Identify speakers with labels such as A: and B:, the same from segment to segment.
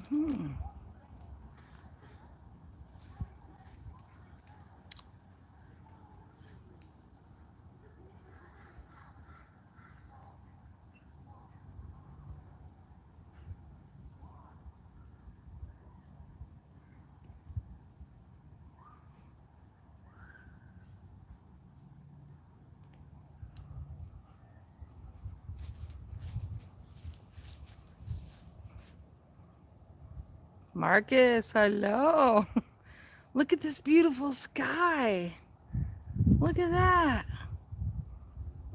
A: Hmm. Marcus, hello. Look at this beautiful sky. Look at that.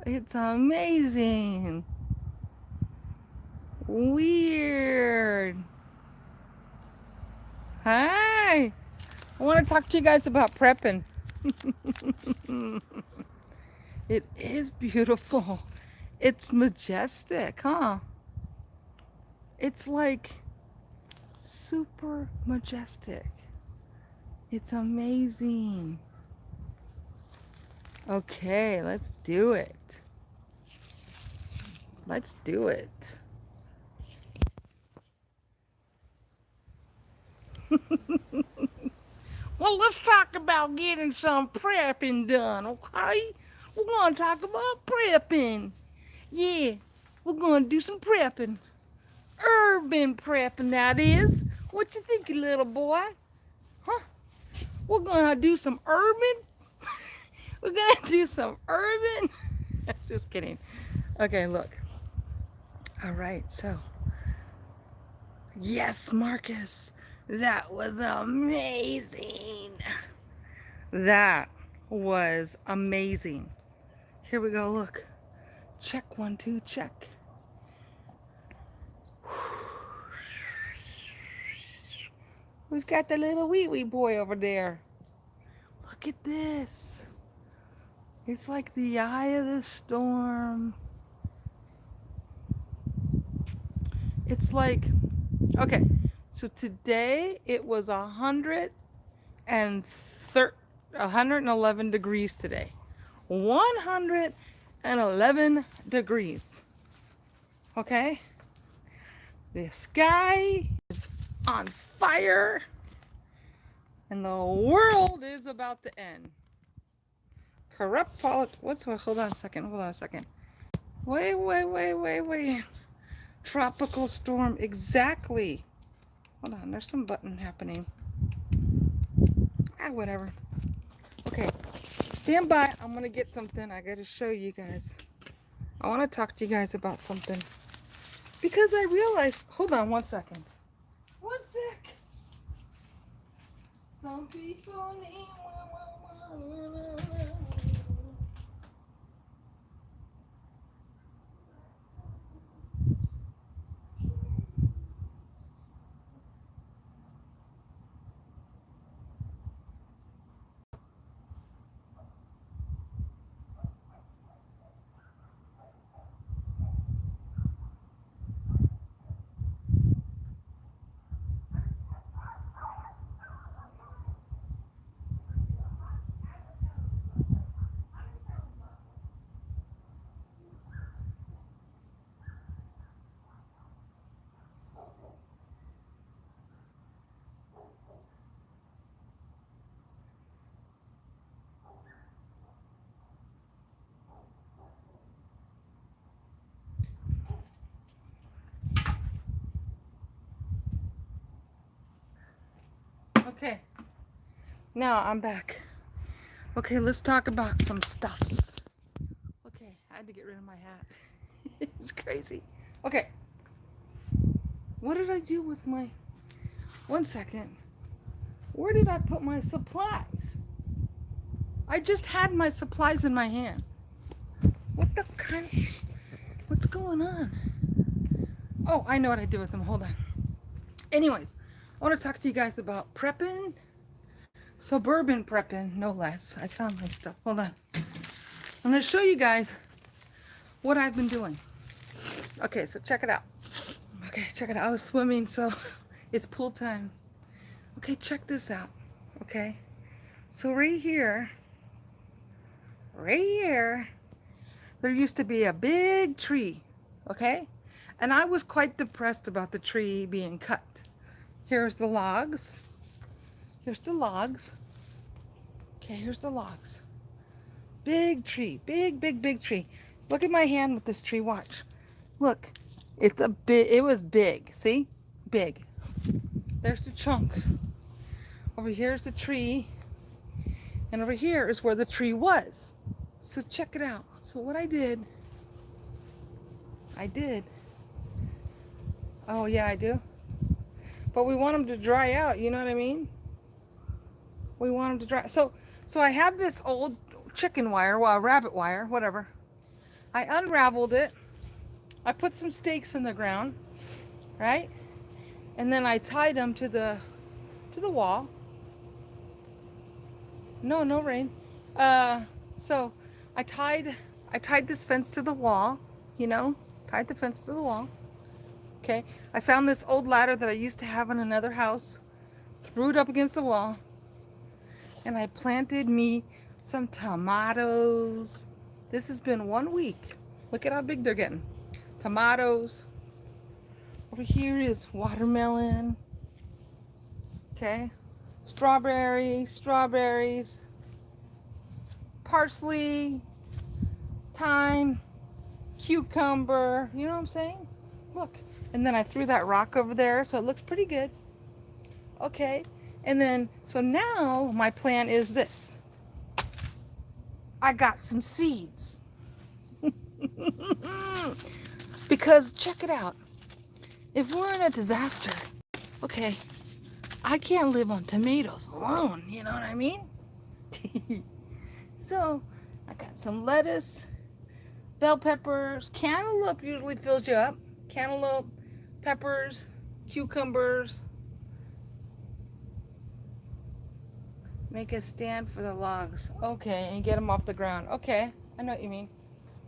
A: It's amazing. Weird. Hi. I want to talk to you guys about prepping. It is beautiful. It's majestic, huh? It's like super majestic. It's amazing. Okay, let's do it. Let's do it. Well, let's talk about getting some prepping done, okay? We're going to talk about prepping. Yeah, we're going to do some prepping. Urban prepping, that is. What you think, little boy? Huh? We're going to do some urban? We're going to do some urban? Just kidding. Okay, look. All right, so. Yes, Marcus. That was amazing. That was amazing. Here we go, look. Check, 1, 2, check. Who's got the little wee wee boy over there? Look at this. It's like the eye of the storm. It's like, okay, so today it was 111 degrees today. 111 degrees. Okay? The sky is on fire and the world is about to end. Corrupt politics. Hold on a second. Hold on a second. Wait. Tropical storm. Exactly. Hold on. There's some button happening. Whatever. Okay. Stand by. I'm going to get something. I got to show you guys. I want to talk to you guys about something. Because I realized. Hold on 1 second. 1 sec. Some people need. Okay. Now I'm back. Okay, let's talk about some stuffs. Okay, I had to get rid of my hat. It's crazy. Okay. What did I do with my... 1 second. Where did I put my supplies? I just had my supplies in my hand. What the kind... What's going on? Oh, I know what I did with them. Hold on. Anyways, I want to talk to you guys about prepping. Suburban prepping, no less. I found my stuff. Hold on. I'm going to show you guys what I've been doing. Okay, so check it out. Okay, check it out. I was swimming, so it's pool time. Okay, check this out. Okay, so right here, there used to be a big tree. Okay, and I was quite depressed about the tree being cut. Here's the logs. Here's the logs. Okay, here's the logs. Big tree. Big, big, big tree. Look at my hand with this tree. Watch. Look. It's a big, it was big. See? Big. There's the chunks. Over here is the tree. And over here is where the tree was. So check it out. So what I did. Oh yeah, I do. But we want them to dry out. You know what I mean? We want them to dry. So I have this old chicken wire, well, rabbit wire, whatever. I unraveled it. I put some stakes in the ground, right? And then I tied them to the wall. No rain. So I tied this fence to the wall, you know, tied the fence to the wall. Okay. I found this old ladder that I used to have in another house, threw it up against the wall, and I planted me some tomatoes. This has been 1 week. Look at how big they're getting. Tomatoes. Over here is watermelon. Okay. Strawberries, parsley, thyme, cucumber. You know what I'm saying? Look. And then I threw that rock over there, so it looks pretty good. Okay. And then, so now my plan is this. I got some seeds. Because check it out. If we're in a disaster, okay, I can't live on tomatoes alone, you know what I mean? So I got some lettuce, bell peppers, cantaloupe usually fills you up. Cantaloupe, peppers, cucumbers. Make a stand for the logs. Okay, and get them off the ground. Okay, I know what you mean.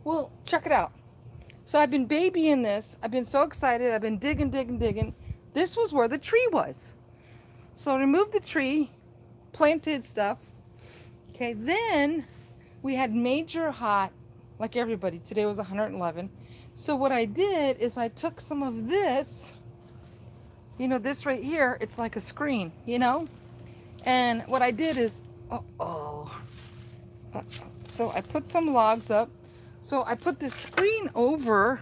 A: Well, check it out. So I've been babying this. I've been so excited. I've been digging. This was where the tree was. So I removed the tree, planted stuff. Okay, then we had major hot, like everybody. Today was 111. So what I did is I took some of this, you know, this right here, it's like a screen, you know? And what I did is, so I put some logs up. So I put this screen over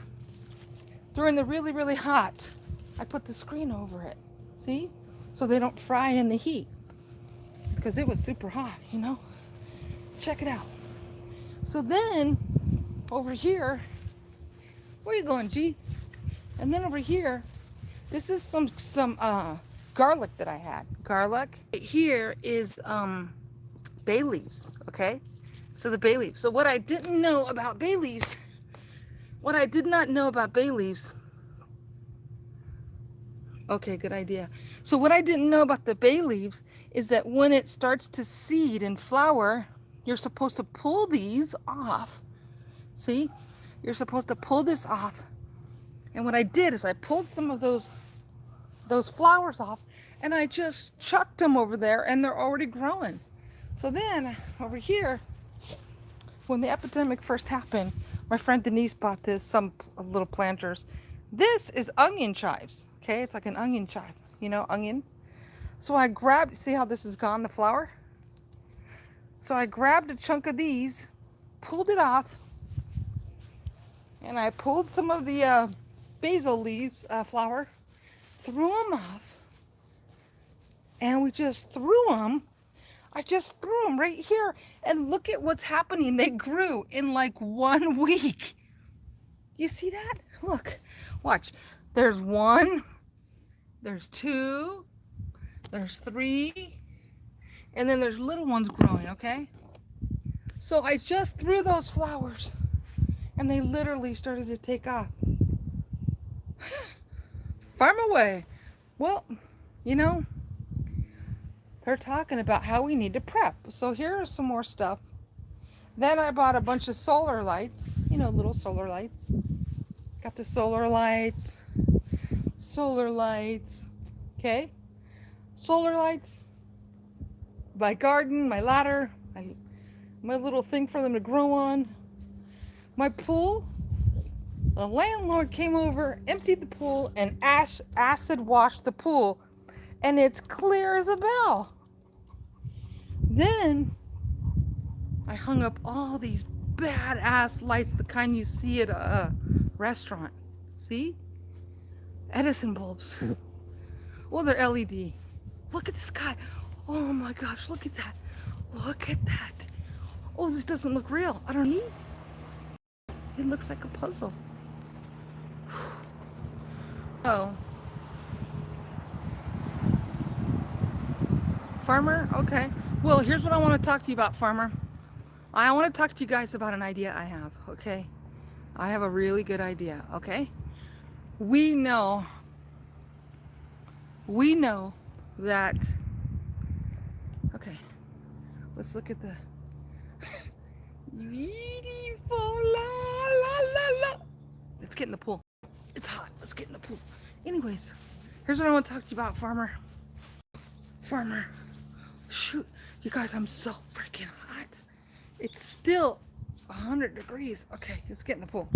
A: during the really, really hot. I put the screen over it, see? So they don't fry in the heat because it was super hot, you know? Check it out. So then over here, where are you going, G? And then over here, this is some garlic that I had. Garlic. Here is bay leaves, okay? So the bay leaves. So what I didn't know about bay leaves, what I did not know about bay leaves, okay, good idea. So what I didn't know about the bay leaves is that when it starts to seed and flower, you're supposed to pull these off. See? You're supposed to pull this off. And what I did is I pulled some of those flowers off and I just chucked them over there and they're already growing. So then over here, when the epidemic first happened, my friend Denise bought some little planters. This is onion chives, okay? It's like an onion chive, you know, onion. So I grabbed, see how this is gone, the flower? So I grabbed a chunk of these, pulled it off, and I pulled some of the basil leaves, flower, threw them off, and we just threw them. I just threw them right here, and look at what's happening. They grew in like 1 week. You see that? Look, watch. There's 1, there's 2, there's 3, and then there's little ones growing, okay? So I just threw those flowers, and they literally started to take off. Farm away. Well, you know, they're talking about how we need to prep. So here is some more stuff. Then I bought a bunch of solar lights, you know, little solar lights. Got the solar lights, okay? Solar lights, my garden, my ladder, my little thing for them to grow on. My pool, the landlord came over, emptied the pool, and acid washed the pool. and it's clear as a bell. Then I hung up all these badass lights, the kind you see at a restaurant. See? Edison bulbs. Well, they're LED. Look at the sky. Oh my gosh, look at that. Look at that. Oh, this doesn't look real. I don't know. It looks like a puzzle. Oh. Farmer? Okay. Well, here's what I want to talk to you about, Farmer. I want to talk to you guys about an idea I have, okay? I have a really good idea, okay? We know that, okay, let's look at the beautiful, la, la, la, la. Let's get in the pool. It's hot, let's get in the pool. Anyways, here's what I want to talk to you about, Farmer. Farmer, shoot, you guys, I'm so freaking hot. It's still 100 degrees. Okay, let's get in the pool.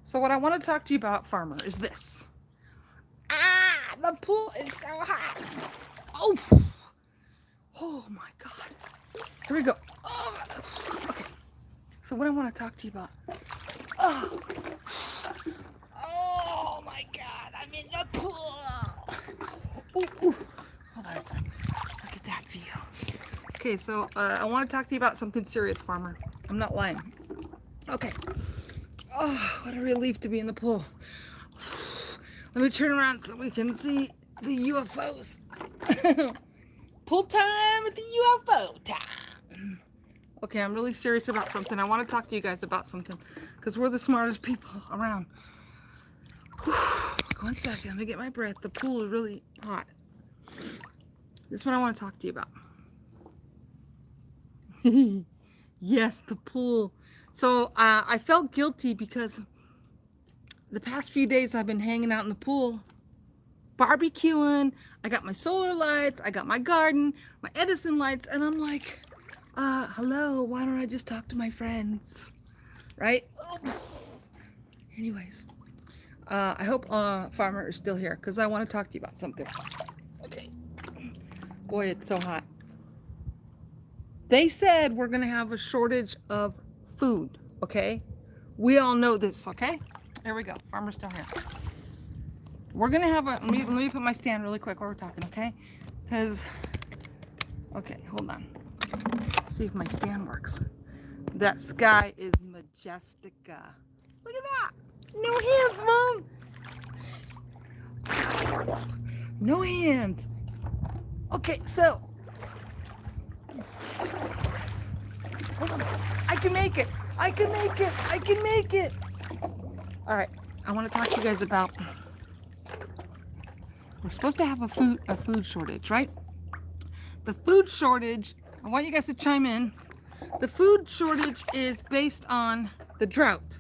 A: So what I want to talk to you about, Farmer, is this. Ah, the pool is so hot. Oh, oh my God. Here we go. Oh, okay. So what I want to talk to you about. Oh, oh my God, I'm in the pool. Ooh, ooh. Hold on a second. Look at that view. Okay, so I want to talk to you about something serious, Farmer. I'm not lying. Okay. Oh, what a relief to be in the pool. Let me turn around so we can see the UFOs. Pool time at the UFO time. Okay, I'm really serious about something. I want to talk to you guys about something because we're the smartest people around. One second, let me get my breath. The pool is really hot. This is what I want to talk to you about. Yes, the pool. So I felt guilty because the past few days I've been hanging out in the pool, barbecuing. I got my solar lights, I got my garden, my Edison lights, and I'm like, hello, why don't I just talk to my friends? Right? Anyways, I hope Farmer is still here because I want to talk to you about something. Okay. Boy, it's so hot. They said we're going to have a shortage of food, okay? We all know this, okay? There we go. Farmer's still here. We're going to have a... Let me put my stand really quick while we're talking, okay? Because... Okay, hold on. Let's see if my stand works. That sky is majestica. Look at that. No hands, Mom. No hands. Okay, so... Hold on. I can make it. I can make it. I can make it. All right. I want to talk to you guys about. We're supposed to have a food shortage, right? The food shortage. I want you guys to chime in. The food shortage is based on the drought,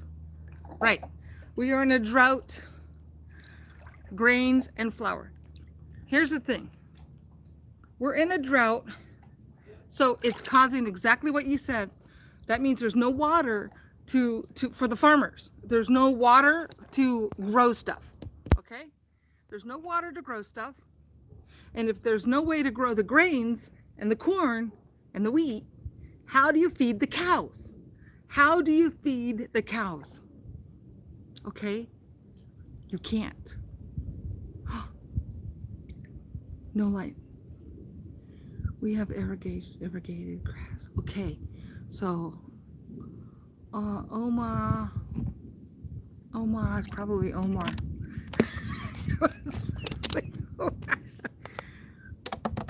A: right? We are in a drought. Grains and flour. Here's the thing. We're in a drought. So it's causing exactly what you said. That means there's no water for the farmers. There's no water to grow stuff. Okay? There's no water to grow stuff. And if there's no way to grow the grains and the corn and the wheat, how do you feed the cows? How do you feed the cows? Okay? You can't. No light. We have irrigated grass. Okay, so Omar is probably Omar.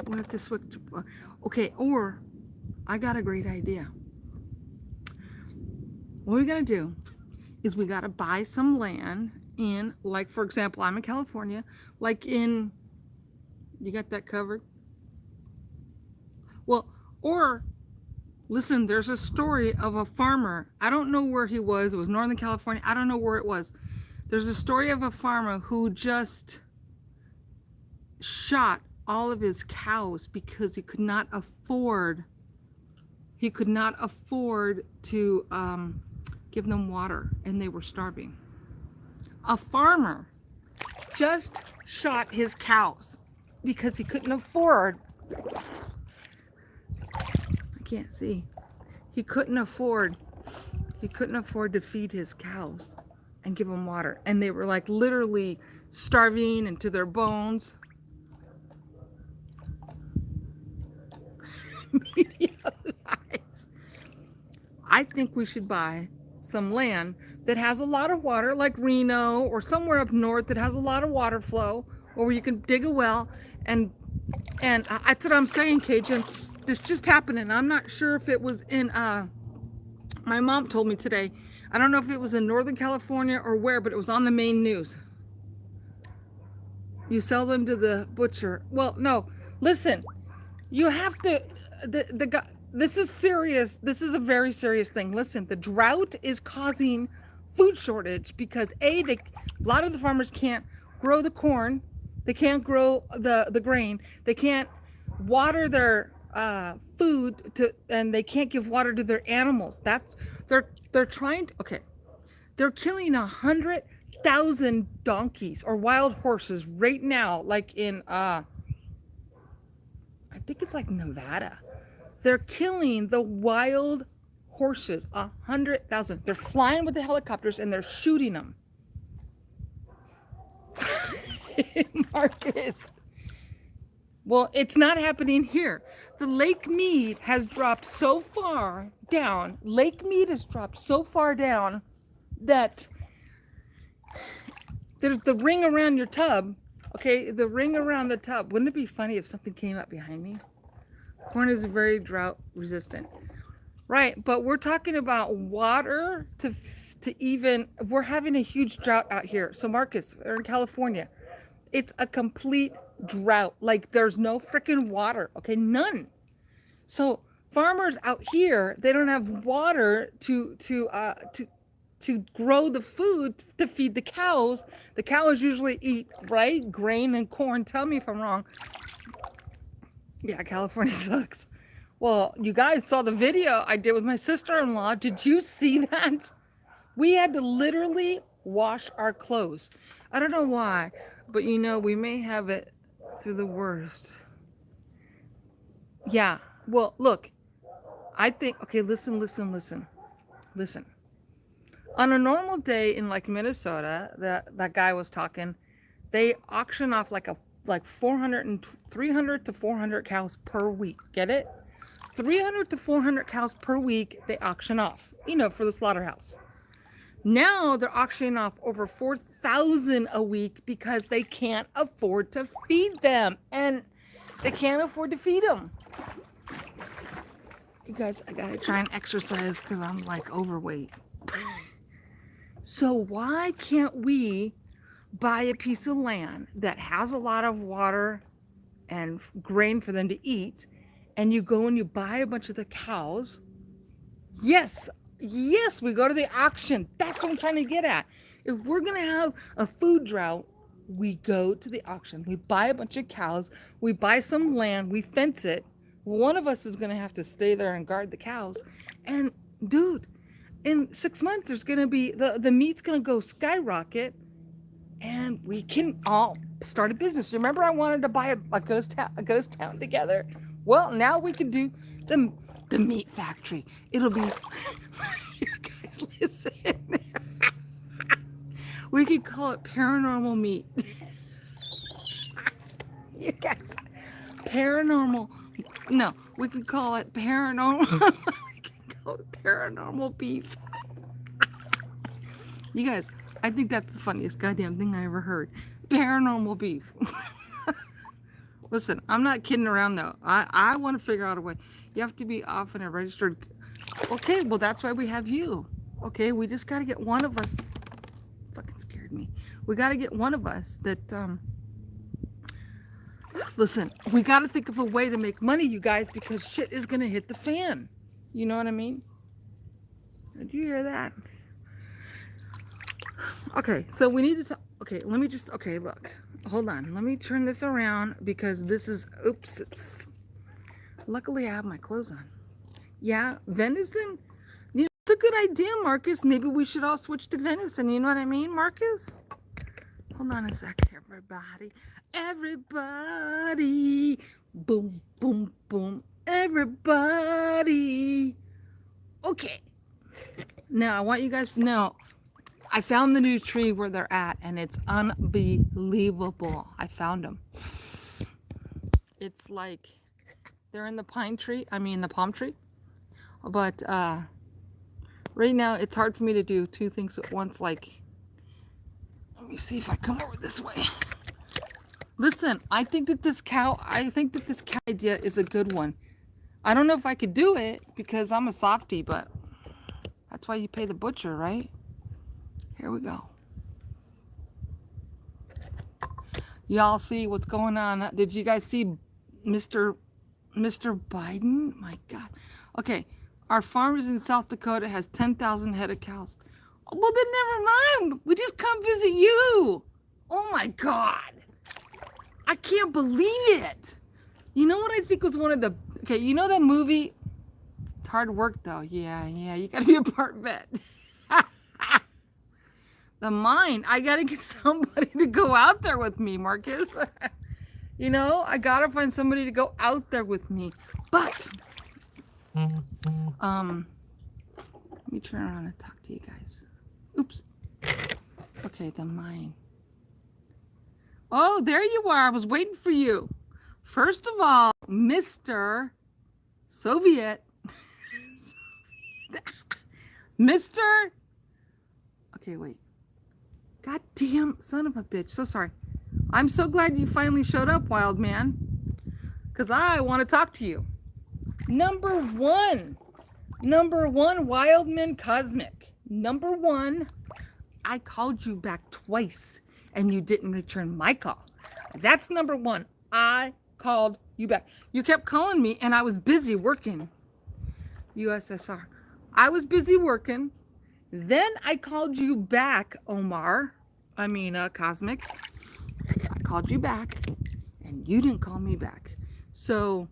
A: We have to switch. Okay, or I got a great idea. What we gotta do is we gotta buy some land in, like for example, I'm in California, like in. You got that covered? Well, or listen, there's a story of a farmer. I don't know where he was. It was Northern California. I don't know where it was. There's a story of a farmer who just shot all of his cows because he could not afford to give them water and they were starving. A farmer just shot his cows. because he couldn't afford, I can't see, he couldn't afford to feed his cows and give them water. And they were like literally starving into their bones. Media lies. I think we should buy some land that has a lot of water, like Reno or somewhere up north that has a lot of water flow, or where you can dig a well. And that's what I'm saying, Cajun. This just happened, and I'm not sure if it was in, my mom told me today, I don't know if it was in Northern California or where, but it was on the main news. You sell them to the butcher. Well, no, listen, you have to, the guy, this is serious. This is a very serious thing. Listen, the drought is causing food shortage because a lot of the farmers can't grow the corn, they can't grow the grain, they can't water their food and they can't give water to their animals. They're trying to, okay, they're killing 100,000 donkeys or wild horses right now, like in I think it's like Nevada. They're killing the wild horses, 100,000. They're flying with the helicopters and they're shooting them. Marcus. Well, it's not happening here. The Lake Mead has dropped so far down. Lake Mead has dropped so far down that there's the ring around your tub. Okay, the ring around the tub. Wouldn't it be funny if something came up behind me? Corn is very drought resistant. Right, but we're talking about water to even, we're having a huge drought out here. So Marcus, we're in California. It's a complete drought. Like there's no freaking water. Okay, none. So farmers out here, they don't have water to grow the food to feed the cows. The cows usually eat, right, grain and corn. Tell me if I'm wrong. Yeah, California sucks. Well, you guys saw the video I did with my sister-in-law. Did you see that? We had to literally wash our clothes. I don't know why, but you know, we may have it through the worst. Yeah, well, look, I think, okay, listen. On a normal day in like Minnesota, that guy was talking, they auction off like 300 to 400 cows per week. Get it? 300 to 400 cows per week they auction off, you know, for the slaughterhouse. Now they're auctioning off over 4,000 a week because they can't afford to feed them. And they can't afford to feed them. You guys, I gotta try and exercise because I'm like overweight. So why can't we buy a piece of land that has a lot of water and grain for them to eat, and you go and you buy a bunch of the cows? Yes, we go to the auction. That's what I'm trying to get at. If we're going to have a food drought, we go to the auction. We buy a bunch of cows. We buy some land. We fence it. One of us is going to have to stay there and guard the cows. And dude, in 6 months, there's going to be, the meat's going to go skyrocket. And we can all start a business. Remember I wanted to buy a ghost town together? Well, now we can do the meat factory. It'll be, you guys listen. We could call it paranormal meat. You guys, paranormal, no, we could call it paranormal, we could call it paranormal beef. You guys, I think that's the funniest goddamn thing I ever heard. Paranormal beef. Listen, I'm not kidding around though. I want to figure out a way. You have to be off in a registered. Okay, well that's why we have you. Okay, we just got to get one of us. Fucking scared me. We got to get one of us that, listen, we got to think of a way to make money, you guys, because shit is going to hit the fan. You know what I mean? Did you hear that? Okay, so we need to, okay, let me just, okay, look, hold on. Let me turn this around because this is, oops, it's, luckily I have my clothes on. Yeah, venison, you know, it's a good idea, Marcus. Maybe we should all switch to venison. You know what I mean, Marcus? Hold on a sec, everybody. Everybody. Boom, boom, boom. Everybody. Okay. Now, I want you guys to know I found the new tree where they're at, and it's unbelievable. I found them. It's like they're in the palm tree. But right now, it's hard for me to do two things at once. Like, let me see if I come over this way. Listen, I think that this cow idea is a good one. I don't know if I could do it because I'm a softie, but that's why you pay the butcher, right? Here we go. Y'all see what's going on? Did you guys see Mr. Biden? My God. Okay, our farmers in South Dakota has 10,000 head of cows. Well, then never mind. We just come visit you. Oh my God. I can't believe it. You know what I think was one of the... Okay, you know that movie? It's hard work though. Yeah, you gotta be a part vet. The mine. I gotta get somebody to go out there with me, Marcus. You know, I gotta find somebody to go out there with me. But, let me turn around and talk to you guys. Oops. Okay, the mine. Oh, there you are. I was waiting for you. First of all, Mr. Soviet. Mr. Okay, wait. Goddamn son of a bitch. So sorry. I'm so glad you finally showed up, wild man. Because I want to talk to you. Number one, Wildman Cosmic. Number one, I called you back twice and you didn't return my call. That's number one. I called you back. You kept calling me and I was busy working. USSR. I was busy working. Then I called you back, Cosmic. I called you back and you didn't call me back. So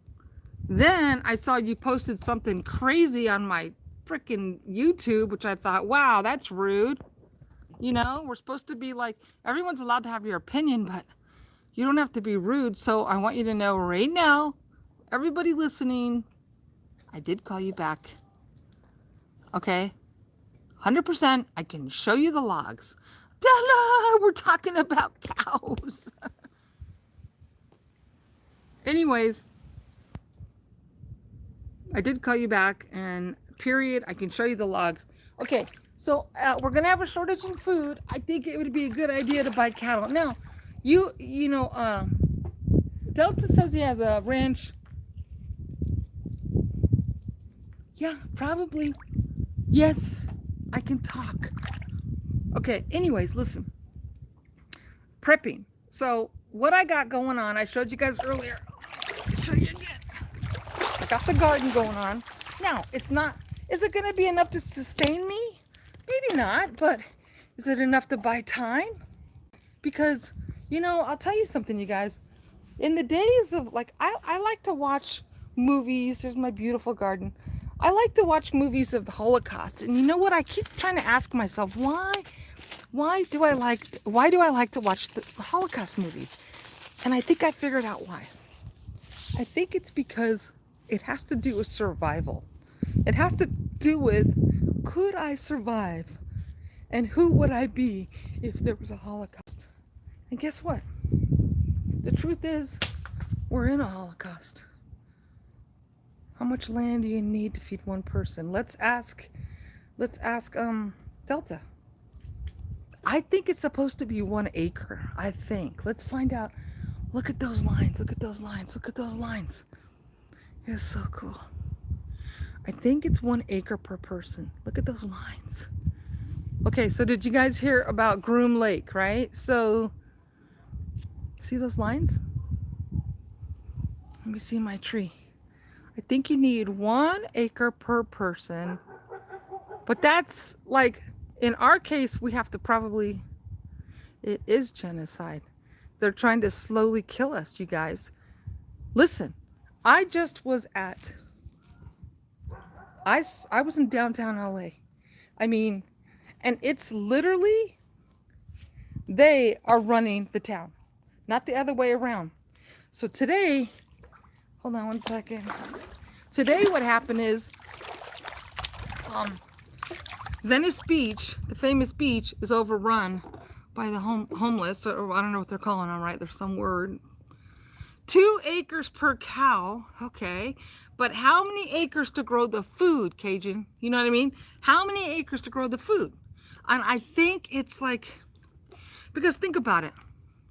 A: then I saw you posted something crazy on my freaking YouTube, which I thought, wow, that's rude. You know, we're supposed to be like, everyone's allowed to have your opinion, but you don't have to be rude. So I want you to know right now, everybody listening, I did call you back. Okay? 100%. I can show you the logs. Bella, we're talking about cows. Anyways, I did call you back, and period, I can show you the logs. Okay, so we're gonna have a shortage in food. I think it would be a good idea to buy cattle. Now, Delta says he has a ranch. Yeah, probably. Yes, I can talk. Okay, anyways, listen. Prepping. So what I got going on, I showed you guys earlier. I'll show you again. I got the garden going on. Now, is it going to be enough to sustain me? Maybe not, but is it enough to buy time? Because, I'll tell you something, you guys. In the days of, I like to watch movies. There's my beautiful garden. I like to watch movies of the Holocaust. And you know what? I keep trying to ask myself, why do I like to watch the Holocaust movies? And I think I figured out why. I think it's because it has to do with survival. It has to do with, could I survive? And who would I be if there was a Holocaust? And guess what? The truth is, we're in a Holocaust. How much land do you need to feed one person? Let's ask Delta. I think it's supposed to be 1 acre. I think. Let's find out. Look at those lines. Look at those lines. Look at those lines. It's so cool. I think it's 1 acre per person. Look at those lines. Okay, so did you guys hear about Groom Lake, right? So, see those lines? Let me see my tree. I think you need 1 acre per person. But that's like, in our case, we have to it is genocide. They're trying to slowly kill us, you guys. Listen, I just was I was in downtown LA. And it's literally They are running the town, not the other way around. So today, hold on one second. Today, what happened is, um, Venice Beach, the famous beach, is overrun by the homeless, or I don't know what they're calling them, right? There's some word. 2 acres per cow, okay. But how many acres to grow the food, Cajun? You know what I mean? How many acres to grow the food? And I think it's like, because think about it.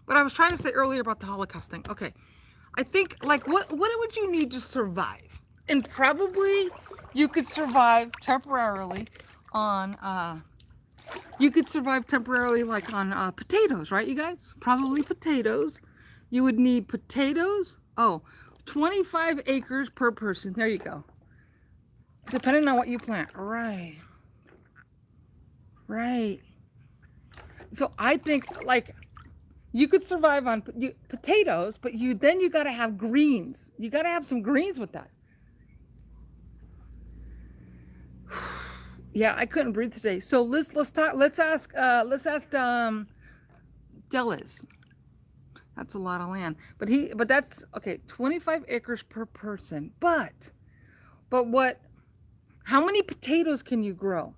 A: What I was trying to say earlier about the Holocaust thing. Okay. I think, like, what would you need to survive? And probably you could survive temporarily on, like on potatoes, right, you guys? Probably potatoes. You would need potatoes. Oh, 25 acres per person. There you go. Depending on what you plant. Right. Right. So I think, like, you could survive on potatoes, but you got to have greens. You got to have some greens with that. Yeah, I couldn't breathe today. So let's talk. Let's ask Delis. That's a lot of land. But that's okay. 25 acres per person. But what? How many potatoes can you grow?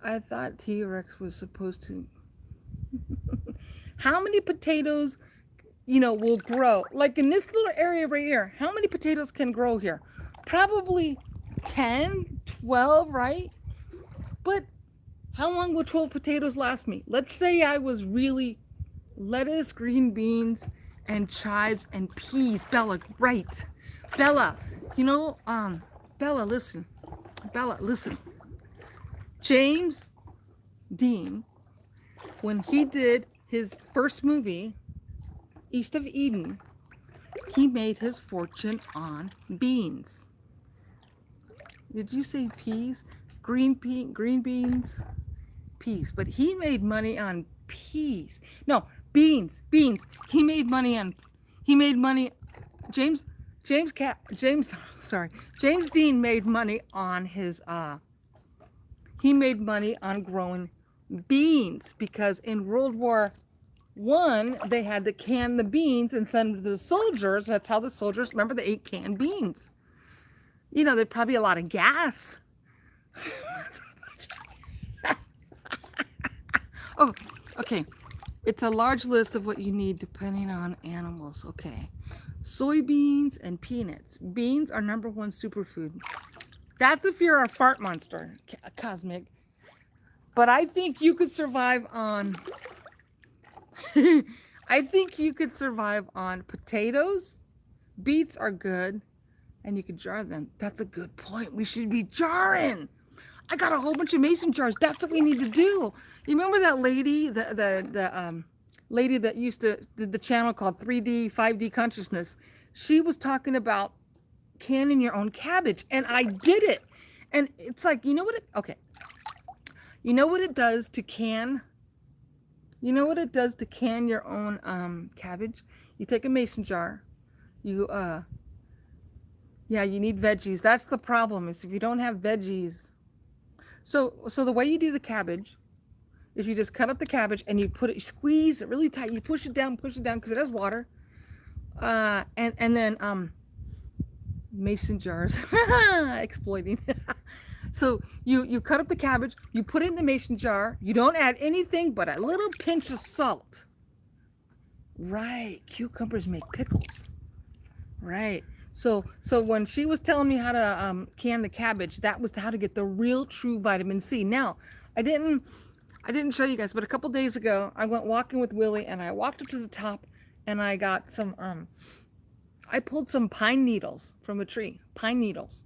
A: I thought T-Rex was supposed to. How many potatoes, will grow? Like in this little area right here, how many potatoes can grow here? Probably 10, 12, right? But how long will 12 potatoes last me? Let's say I was really lettuce, green beans, and chives and peas. Bella, right. Bella, Bella, listen. Bella, listen. James Dean, when he did his first movie, East of Eden, he made his fortune on beans. Did you say peas? Green beans, peas. But he made money on peas. No, beans. He made money. James Dean made money on his he made money on growing beans, because in World War I, they had to can the beans and send them to the soldiers. That's how the soldiers, remember, they ate canned beans. There's probably a lot of gas. Oh, okay. It's a large list of what you need depending on animals. Okay. Soybeans and peanuts. Beans are number 1 superfood. That's if you're a fart monster, Cosmic. But I think you could survive on I think you could survive on potatoes. Beets are good, and you could jar them. That's a good point. We should be jarring. I got a whole bunch of mason jars. That's what we need to do. You remember that lady, the lady that used to did the channel called 3D, 5D Consciousness? She was talking about canning your own cabbage, and I did it. And it's like, you know what it does to can? You know what it does to can your own cabbage? You take a mason jar. You need veggies. That's the problem, is if you don't have veggies. So the way you do the cabbage is you just cut up the cabbage and you squeeze it really tight. You push it down because it has water. And then mason jars, exploiting. So you cut up the cabbage, you put it in the mason jar. You don't add anything but a little pinch of salt. Right, cucumbers make pickles. Right. So when she was telling me how to can the cabbage, that was how to get the real true vitamin C. Now, I didn't show you guys, but a couple days ago, I went walking with Willie, and I walked up to the top, and I got some I pulled some pine needles from a tree. Pine needles.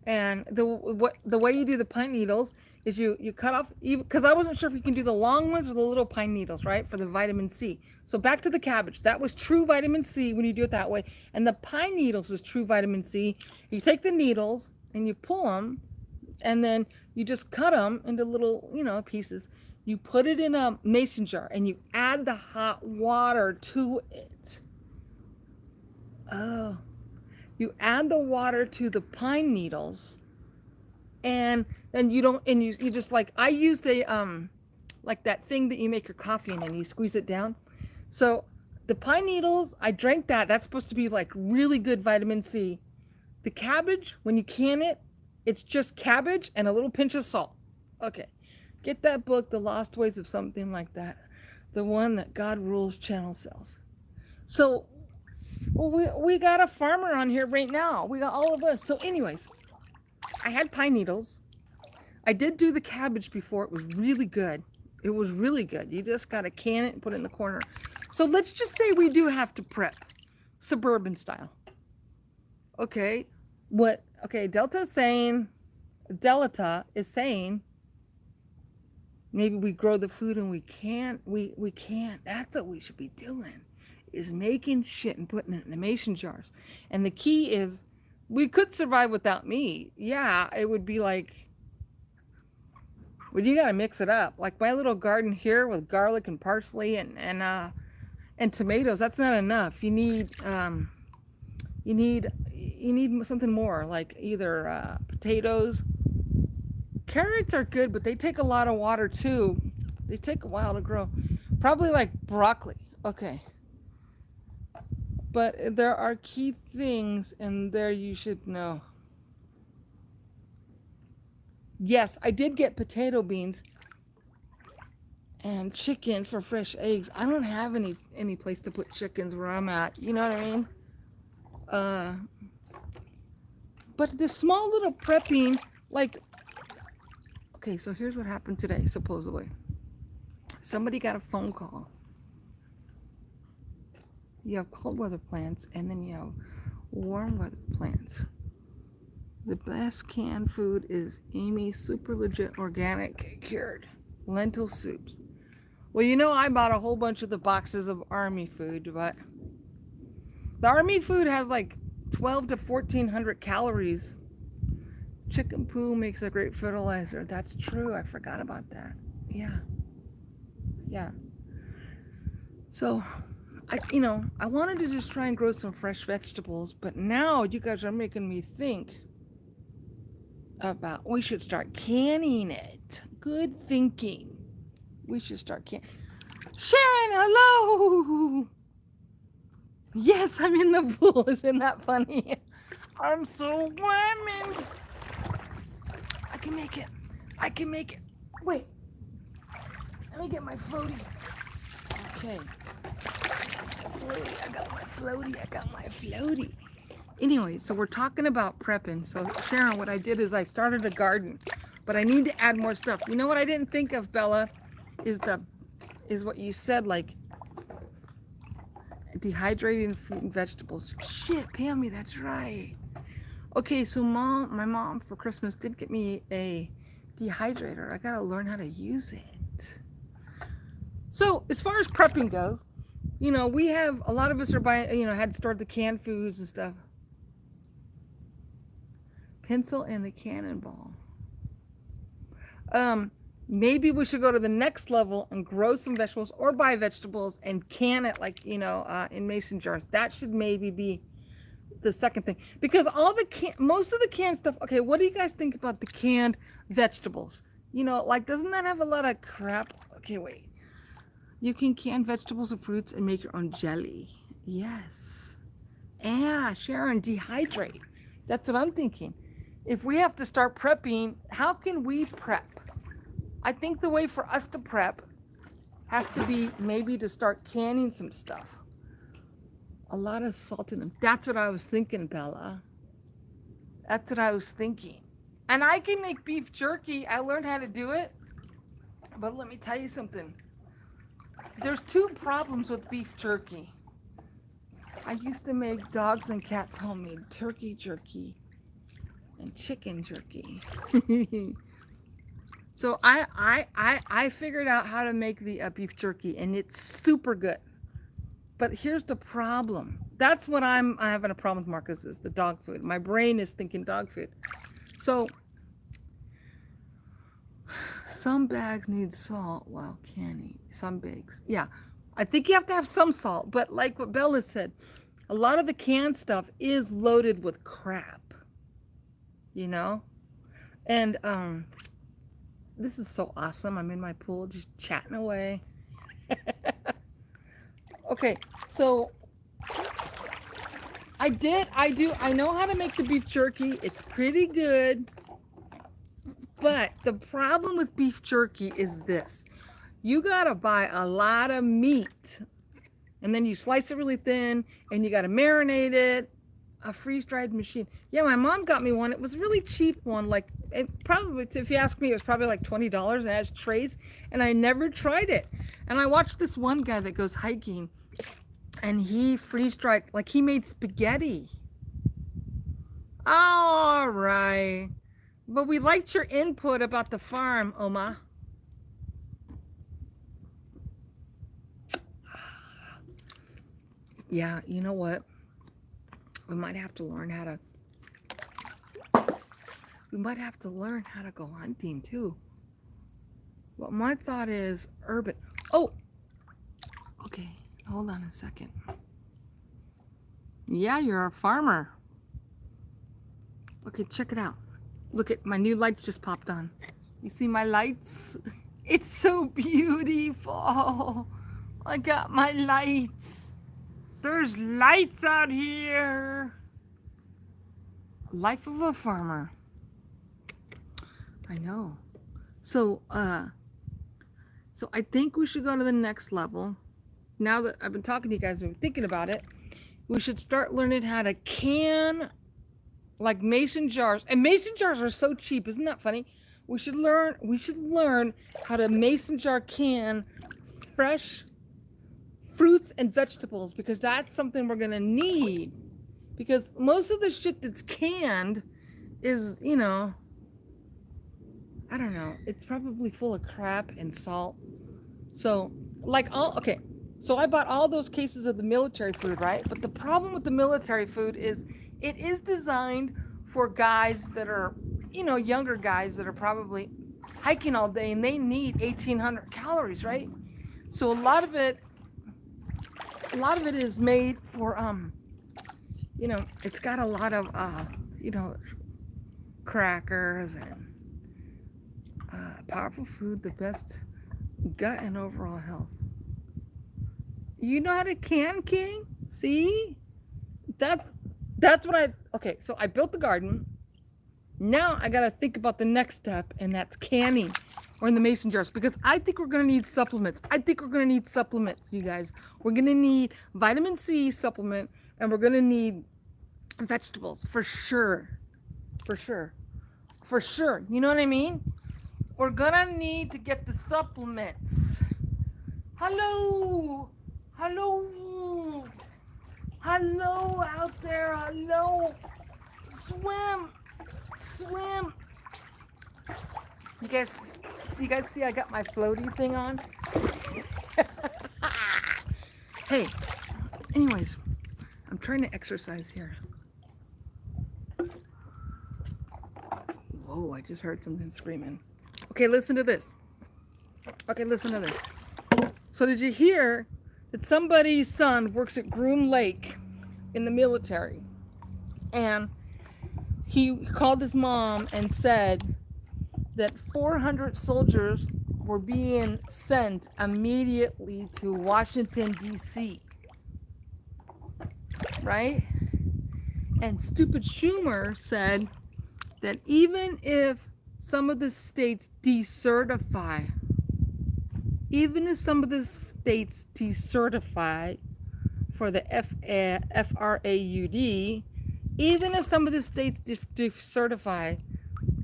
A: And the way you do the pine needles is you cut off, because I wasn't sure if you can do the long ones or the little pine needles, right, for the vitamin C. So back to the cabbage. That was true vitamin C when you do it that way. And the pine needles is true vitamin C. You take the needles and you pull them, and then you just cut them into little, pieces. You put it in a mason jar, and you add the hot water to it. Oh. You add the water to the pine needles, and then you just, like, I used a like that thing that you make your coffee in and you squeeze it down. So the pine needles, I drank that. That's supposed to be like really good vitamin C. The cabbage, when you can it, it's just cabbage and a little pinch of salt. Okay. Get that book, The Lost Ways of Something Like That. The one that God Rules Channel sells. So we got a farmer on here right now. We got all of us. So anyways, I had pine needles. I did do the cabbage before. It was really good. It was really good. You just got to can it and put it in the corner. So let's just say we do have to prep. Suburban style. Okay. Delta is saying maybe we grow the food and we can't. That's what we should be doing, is making shit and putting it in the mason jars. And the key is we could survive without meat. Yeah, it would be like, well, you got to mix it up. Like my little garden here with garlic and parsley and tomatoes, that's not enough. You need something more, like either potatoes. Carrots are good, but they take a lot of water too. They take a while to grow. Probably like broccoli. Okay. But there are key things in there you should know. Yes, I did get potato beans and chickens for fresh eggs. I don't have any place to put chickens where I'm at. You know what I mean? But the small little prepping, like, okay, so here's what happened today, supposedly. Somebody got a phone call. You have cold weather plants, and then you have warm weather plants. The best canned food is Amy's Super Legit Organic Cured Lentil Soups. Well, you know, I bought a whole bunch of the boxes of Army food, but the Army food has like 12 to 1400 calories. Chicken poo makes a great fertilizer. That's true. I forgot about that. Yeah. So, I wanted to just try and grow some fresh vegetables, but now you guys are making me think about we should start canning it. Good thinking. We should start canning. Sharon, hello. Yes, I'm in the pool. Isn't that funny? I'm so warming. I can make it. Wait. Let me get my floaty. Okay. I got my floaty. Anyway, so we're talking about prepping. So Sharon, what I did is I started a garden, but I need to add more stuff. You know what I didn't think of, Bella, is what you said, like dehydrating fruit and vegetables. Shit, Pammy, that's right. Okay, so my mom for Christmas did get me a dehydrator. I gotta learn how to use it. So as far as prepping goes, we have a lot of us are buying, had stored the canned foods and stuff. Pencil and the cannonball. Maybe we should go to the next level and grow some vegetables or buy vegetables and can it, like, in mason jars. That should maybe be the second thing, because most of the canned stuff. Okay, what do you guys think about the canned vegetables? Like, doesn't that have a lot of crap? Okay, wait. You can can vegetables and fruits and make your own jelly. Yes. Yeah, Sharon, dehydrate. That's what I'm thinking. If we have to start prepping, how can we prep? I think the way for us to prep has to be maybe to start canning some stuff. A lot of salt in them. That's what I was thinking, Bella. That's what I was thinking. And I can make beef jerky. I learned how to do it. But let me tell you something. There's two problems with beef jerky. I used to make dogs and cats homemade turkey jerky and chicken jerky. So I figured out how to make the beef jerky, and it's super good. But here's the problem. That's what I'm having a problem with, Marcus, is the dog food. My brain is thinking dog food. So some bags need salt while canning. Some bags. Yeah. I think you have to have some salt. But like what Bella said, a lot of the canned stuff is loaded with crap. And this is so awesome. I'm in my pool just chatting away. Okay, so I know how to make the beef jerky. It's pretty good. But the problem with beef jerky is this. You gotta buy a lot of meat and then you slice it really thin and you gotta marinate it. A freeze-dried machine. Yeah, my mom got me one. It was a really cheap one. Like, it probably, if you ask me, it was probably like $20 and it has trays. And I never tried it. And I watched this one guy that goes hiking and he freeze-dried, like he made spaghetti. All right. But we liked your input about the farm, Oma. Yeah, you know what? We might have to learn how to go hunting too. But my thought is urban. Oh, okay. Hold on a second. Yeah, you're a farmer. Okay, check it out. Look at my new lights just popped on. You see my lights? It's so beautiful. I got my lights. There's lights out here. Life of a farmer. I know. So I think we should go to the next level. Now that I've been talking to you guys and thinking about it, we should start learning how to can like mason jars. And mason jars are so cheap, isn't that funny? We should learn how to mason jar can fresh fruits and vegetables, because that's something we're gonna need. Because most of the shit that's canned is, you know, I don't know, it's probably full of crap and salt. So, so I bought all those cases of the military food, right? But the problem with the military food is it is designed for guys that are, you know, younger guys that are probably hiking all day and they need 1,800 calories, right? So a lot of it is made for, you know, it's got a lot of, you know, crackers and powerful food, the best gut and overall health. You know how to can, King? See? That's what okay, so I built the garden. Now I got to think about the next step, and that's canning or in the mason jars, because I think we're going to need supplements. You guys. We're going to need vitamin C supplement, and we're going to need vegetables for sure. You know what I mean? We're going to need to get the supplements. Hello out there. Hello. Swim. You guys see I got my floaty thing on? Hey, anyways, I'm trying to exercise here. Whoa, I just heard something screaming. Okay, listen to this. So did you hear that somebody's son works at Groom Lake in the military? And he called his mom and said that 400 soldiers were being sent immediately to Washington, D.C. Right? And stupid Schumer said that even if some of the states decertify for the FRAUD, even if some of the states decertify,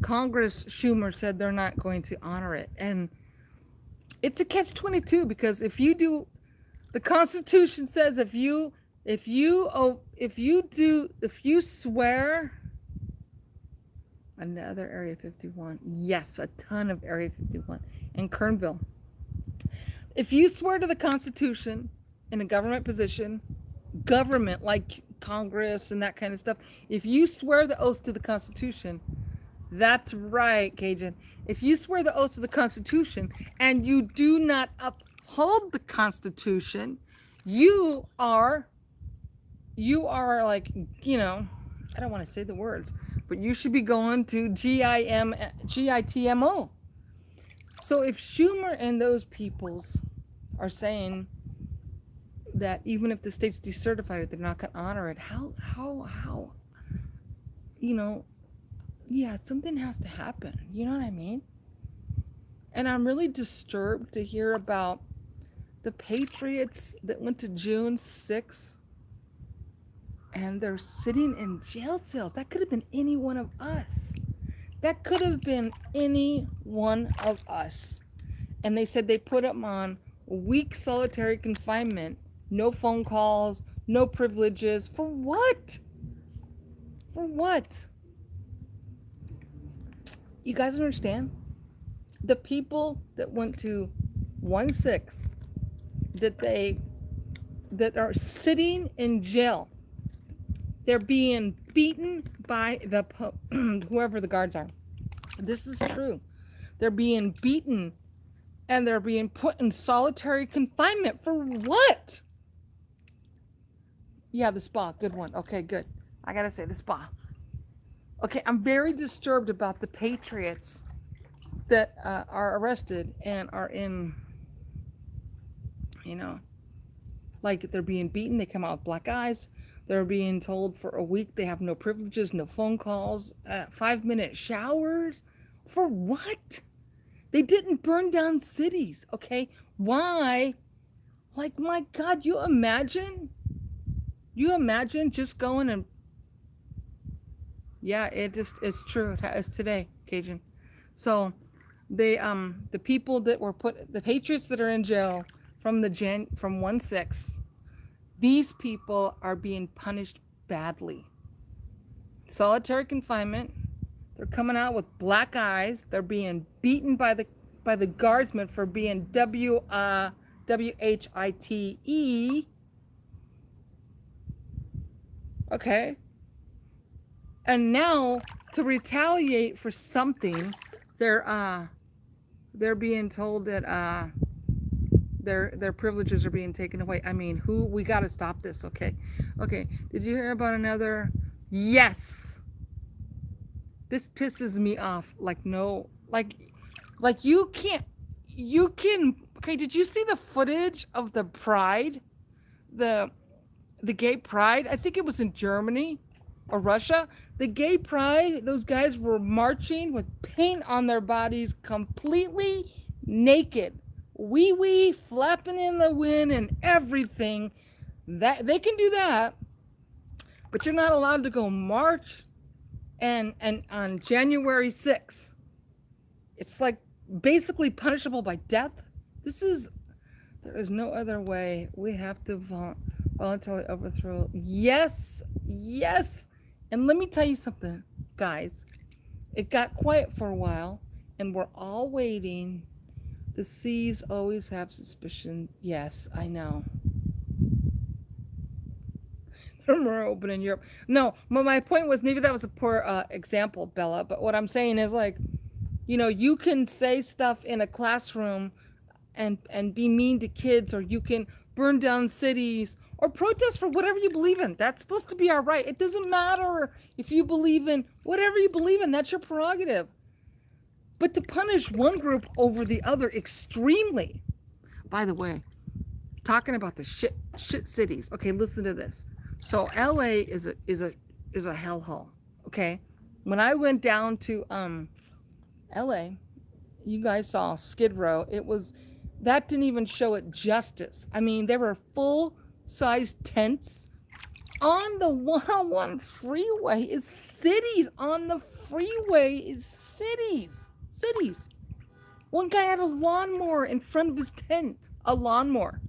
A: Congress, Schumer said they're not going to honor it. And it's a catch-22, because if you do, the Constitution says if you swear, another Area 51, yes, a ton of Area 51 in Kernville. If you swear to the Constitution in a government position, government like Congress and that kind of stuff, if you swear the oath to the Constitution, that's right, Cajun. If you swear the oath to the Constitution and you do not uphold the Constitution, you are like, you know, I don't want to say the words, but you should be going to GITMO. So if Schumer and those peoples are saying that even if the states decertify it, they're not going to honor it, how, you know, yeah, something has to happen. You know what I mean? And I'm really disturbed to hear about the patriots that went to June 6th and they're sitting in jail cells. That could have been any one of us. That could have been any one of us. And they said they put them on weak solitary confinement, no phone calls, no privileges. For what? For what? You guys understand? The people that went to 1/6 that are sitting in jail, they're being beaten by the whoever the guards are. This is true. They're being beaten and they're being put in solitary confinement for what? Yeah, the spa, good one. Okay, good. I gotta say the spa. Okay, I'm very disturbed about the patriots that are arrested and are in, you know, like they're being beaten. They come out with black eyes. They're being told for a week they have no privileges, no phone calls, 5-minute showers. For what? They didn't burn down cities, okay? Why? Like, my God, you imagine? You imagine just going and, yeah, it's true. It's today, Cajun. So, the people that were the patriots that are in jail from from 1/6, these people are being punished badly. Solitary confinement. They're coming out with black eyes. They're being beaten by the guardsmen for being WHITE. Okay. And now to retaliate for something, they're being told that their privileges are being taken away. I mean, we got to stop this, okay? Okay. Did you hear about another? Yes. This pisses me off. Like, no, like you can, okay, did you see the footage of the pride? The gay pride? I think it was in Germany or Russia. The gay pride, those guys were marching with paint on their bodies, completely naked. Wee flapping in the wind and everything. That they can do that. But you're not allowed to go march and on January 6th. It's like basically punishable by death. There is no other way. We have to voluntarily overthrow. Yes. And let me tell you something, guys. It got quiet for a while, and we're all waiting. The seas always have suspicion. Yes, I know. They're more open in Europe. No, my point was maybe that was a poor example, Bella. But what I'm saying is, like, you can say stuff in a classroom and be mean to kids, or you can burn down cities or protest for whatever you believe in. That's supposed to be our right. It doesn't matter if you believe in whatever you believe in. That's your prerogative. But to punish one group over the other extremely. By the way, talking about the shit cities. Okay, listen to this. So LA is a hellhole. Okay, when I went down to LA, you guys saw Skid Row. That didn't even show it justice. I mean, there were full-size tents on the 101 freeway. Is cities on the freeway? Is cities. One guy had a lawnmower in front of his tent, a lawnmower.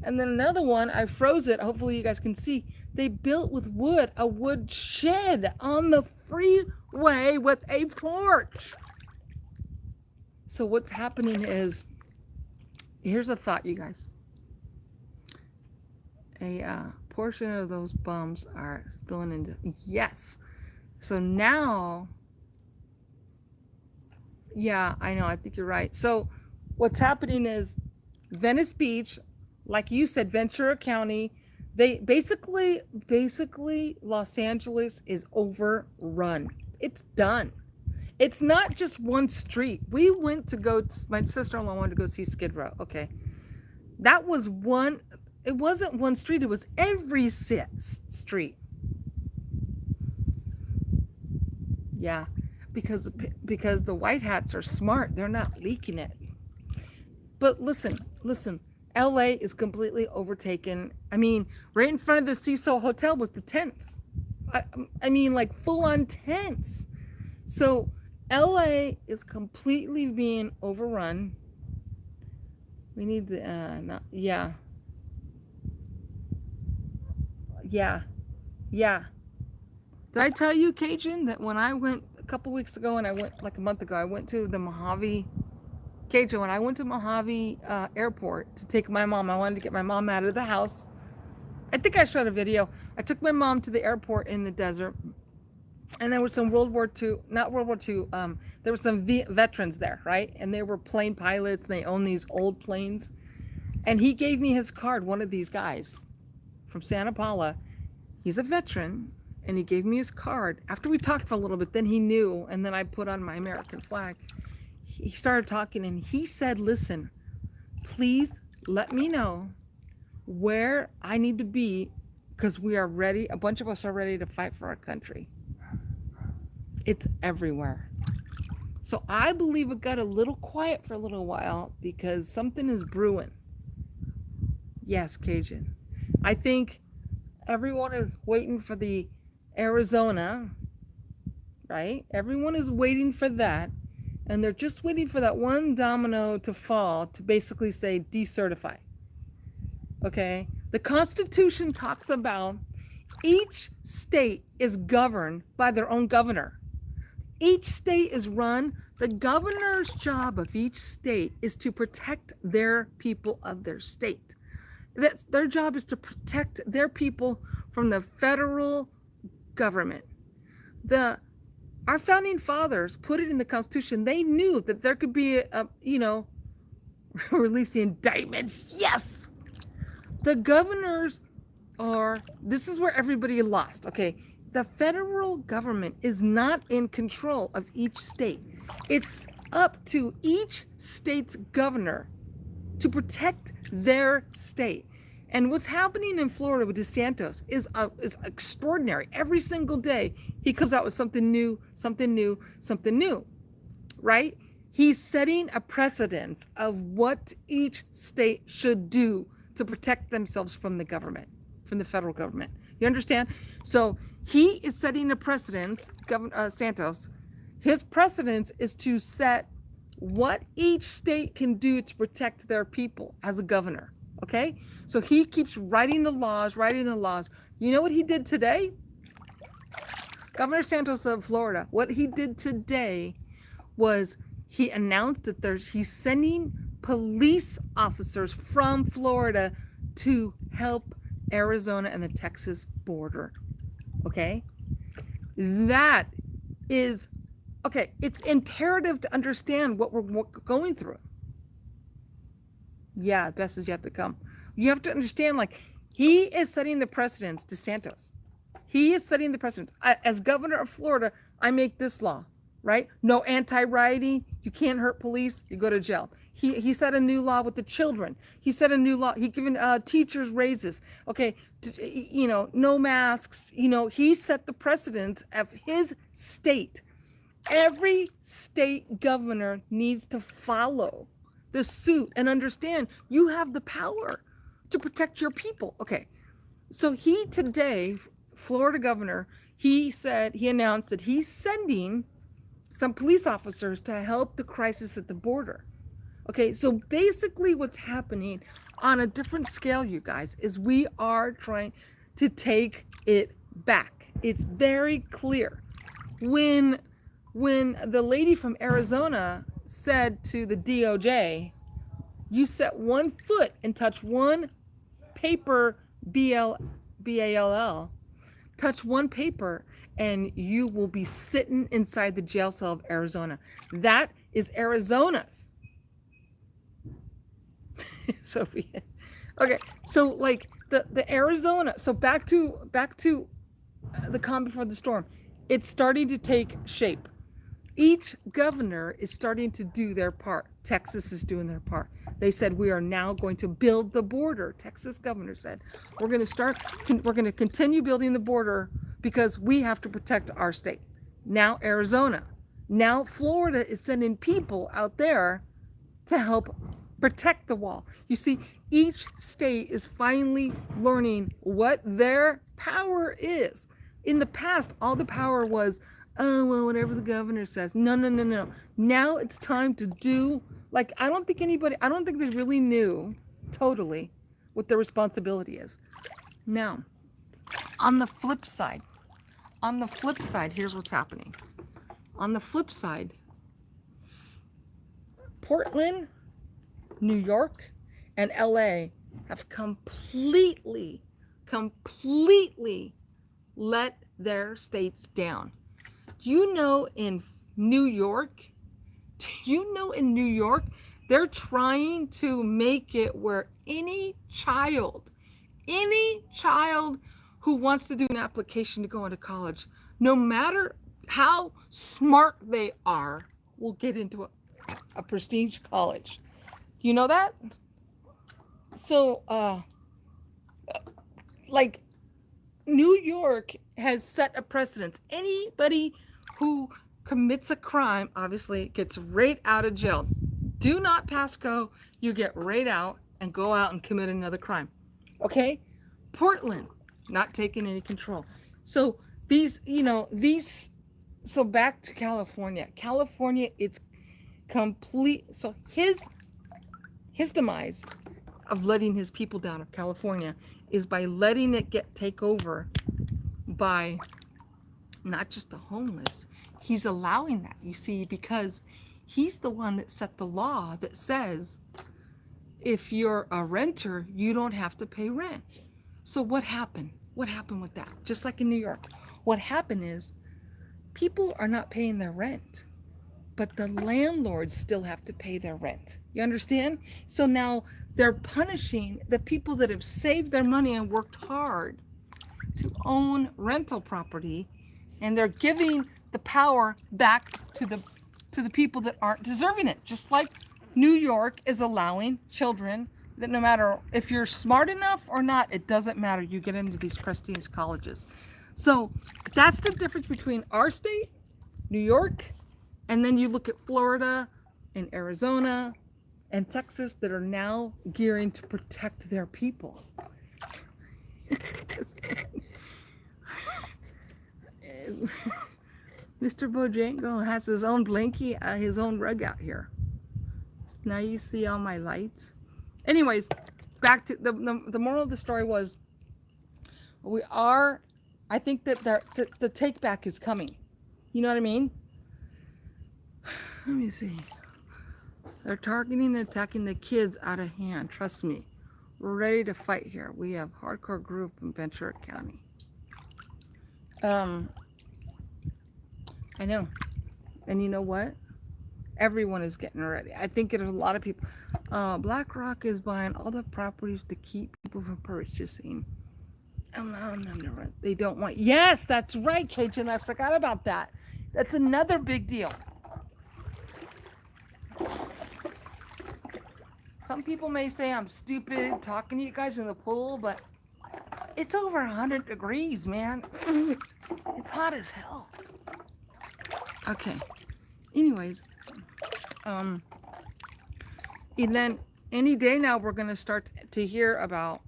A: And then another one, I froze it. Hopefully you guys can see. They built with wood, a wood shed on the freeway with a porch. So what's happening is, here's a thought, you guys. A portion of those bums are spilling into, yes. So now, yeah, I know, I think you're right. So what's happening is Venice Beach, like you said, Ventura County, they basically Los Angeles is overrun. It's done. It's not just one street. We went to go, my sister-in-law wanted to go see Skid Row. Okay. That was one, it wasn't one street. It was every street. Yeah. Because the white hats are smart. They're not leaking it. But listen. LA is completely overtaken. I mean, right in front of the Cecil Hotel was the tents. I mean, like full-on tents. So LA is completely being overrun. We need the not, yeah. Did I tell you, Cajun, that when I went a couple weeks ago, and I went like a month ago, I went to the Mojave. Cajun, when I went to Mojave Airport to take my mom, I wanted to get my mom out of the house. I think I shot a video. I took my mom to the airport in the desert, and there was some World War II, not World War II, there were some veterans there, right? And they were plane pilots, and they owned these old planes. And he gave me his card, one of these guys from Santa Paula. He's a veteran, and he gave me his card. After we talked for a little bit, then he knew, and then I put on my American flag. He started talking, and he said, listen, please let me know where I need to be, because we are ready. A bunch of us are ready to fight for our country. It's everywhere. So I believe it got a little quiet for a little while because something is brewing. Yes, Cajun. I think everyone is waiting for the Arizona, right? Everyone is waiting for that. And they're just waiting for that one domino to fall to basically say decertify. Okay? The Constitution talks about each state is governed by their own governor. Each state is run. The governor's job of each state is to protect their people of their state. That's their job, is to protect their people from the federal government. Our founding fathers put it in the Constitution. They knew that there could be release the indictment. Yes. The governors this is where everybody lost. Okay. The federal government is not in control of each state. It's up to each state's governor to protect their state. And what's happening in Florida with DeSantis is extraordinary. Every single day, he comes out with something new, right? He's setting a precedence of what each state should do to protect themselves from the government, from the federal government. You understand? So he is setting a precedence, Governor Santos. His precedence is to set what each state can do to protect their people as a governor. Okay? So he keeps writing the laws. You know what he did today? Governor Santos of Florida, what he did today was he announced that he's sending police officers from Florida to help Arizona and the Texas border. Okay? That is, okay, it's imperative to understand what we're going through. Yeah, best is yet to come. You have to understand, like, he is setting the precedence, DeSantis. He is setting the precedence. As governor of Florida, I make this law, right? No anti-rioting. You can't hurt police. You go to jail. He set a new law with the children. He set a new law. He given teachers raises. Okay, no masks. He set the precedence of his state. Every state governor needs to follow the suit and understand you have the power to protect your people. Okay, so he today, Florida governor, he announced that he's sending some police officers to help the crisis at the border. Okay, so basically what's happening on a different scale, you guys, is we are trying to take it back. It's very clear. When the lady from Arizona said to the DOJ, you set one foot and touch one paper, BALL, touch one paper, and you will be sitting inside the jail cell of Arizona. That is Arizona's. Sophie. Okay, so like the Arizona. So back to the calm before the storm. It's starting to take shape. Each governor is starting to do their part. Texas is doing their part. They said, we are now going to build the border. Texas governor said, we're going to continue building the border because we have to protect our state. Now Arizona. Now Florida is sending people out there to help protect the wall. You see, each state is finally learning what their power is. In the past, all the power was, oh, well, whatever the governor says. No, no, no, no. Now it's time to do, like, I don't think they really knew totally what their responsibility is. Now, on the flip side, here's what's happening. On the flip side, Portland, New York, and LA have completely let their states down. Do you know in New York, they're trying to make it where any child who wants to do an application to go into college, no matter how smart they are, will get into a prestige college. You know that? So, like, New York has set a precedent. Anybody who commits a crime, obviously, gets right out of jail. Do not pass go. You get right out and go out and commit another crime. Okay? Portland, not taking any control. So so back to California. California, it's complete. So his demise of letting his people down of California is by letting it take over by not just the homeless. He's allowing that, you see, because he's the one that set the law that says if you're a renter, you don't have to pay rent. So what happened? What happened with that? Just like in New York. What happened is people are not paying their rent, but the landlords still have to pay their rent. You understand? So now they're punishing the people that have saved their money and worked hard to own rental property, and they're giving the power back to the people that aren't deserving it. Just like New York is allowing children that no matter if you're smart enough or not, it doesn't matter. You get into these prestige colleges. So that's the difference between our state, New York, and then you look at Florida and Arizona and Texas that are now gearing to protect their people. Mr. Bojanko has his own blankie, his own rug out here. Now you see all my lights. Anyways, back to the moral of the story was, I think that the take back is coming. You know what I mean? Let me see. They're targeting and attacking the kids out of hand. Trust me. We're ready to fight here. We have hardcore group in Ventura County. I know. And you know what? Everyone is getting ready. I think there's a lot of people. BlackRock is buying all the properties to keep people from purchasing. Allowing them to rent. They don't want. Yes, that's right, Cajun. I forgot about that. That's another big deal. Some people may say I'm stupid talking to you guys in the pool, but it's over 100 degrees, man. It's hot as hell. Okay. Anyways, and then any day now we're going to start to hear about,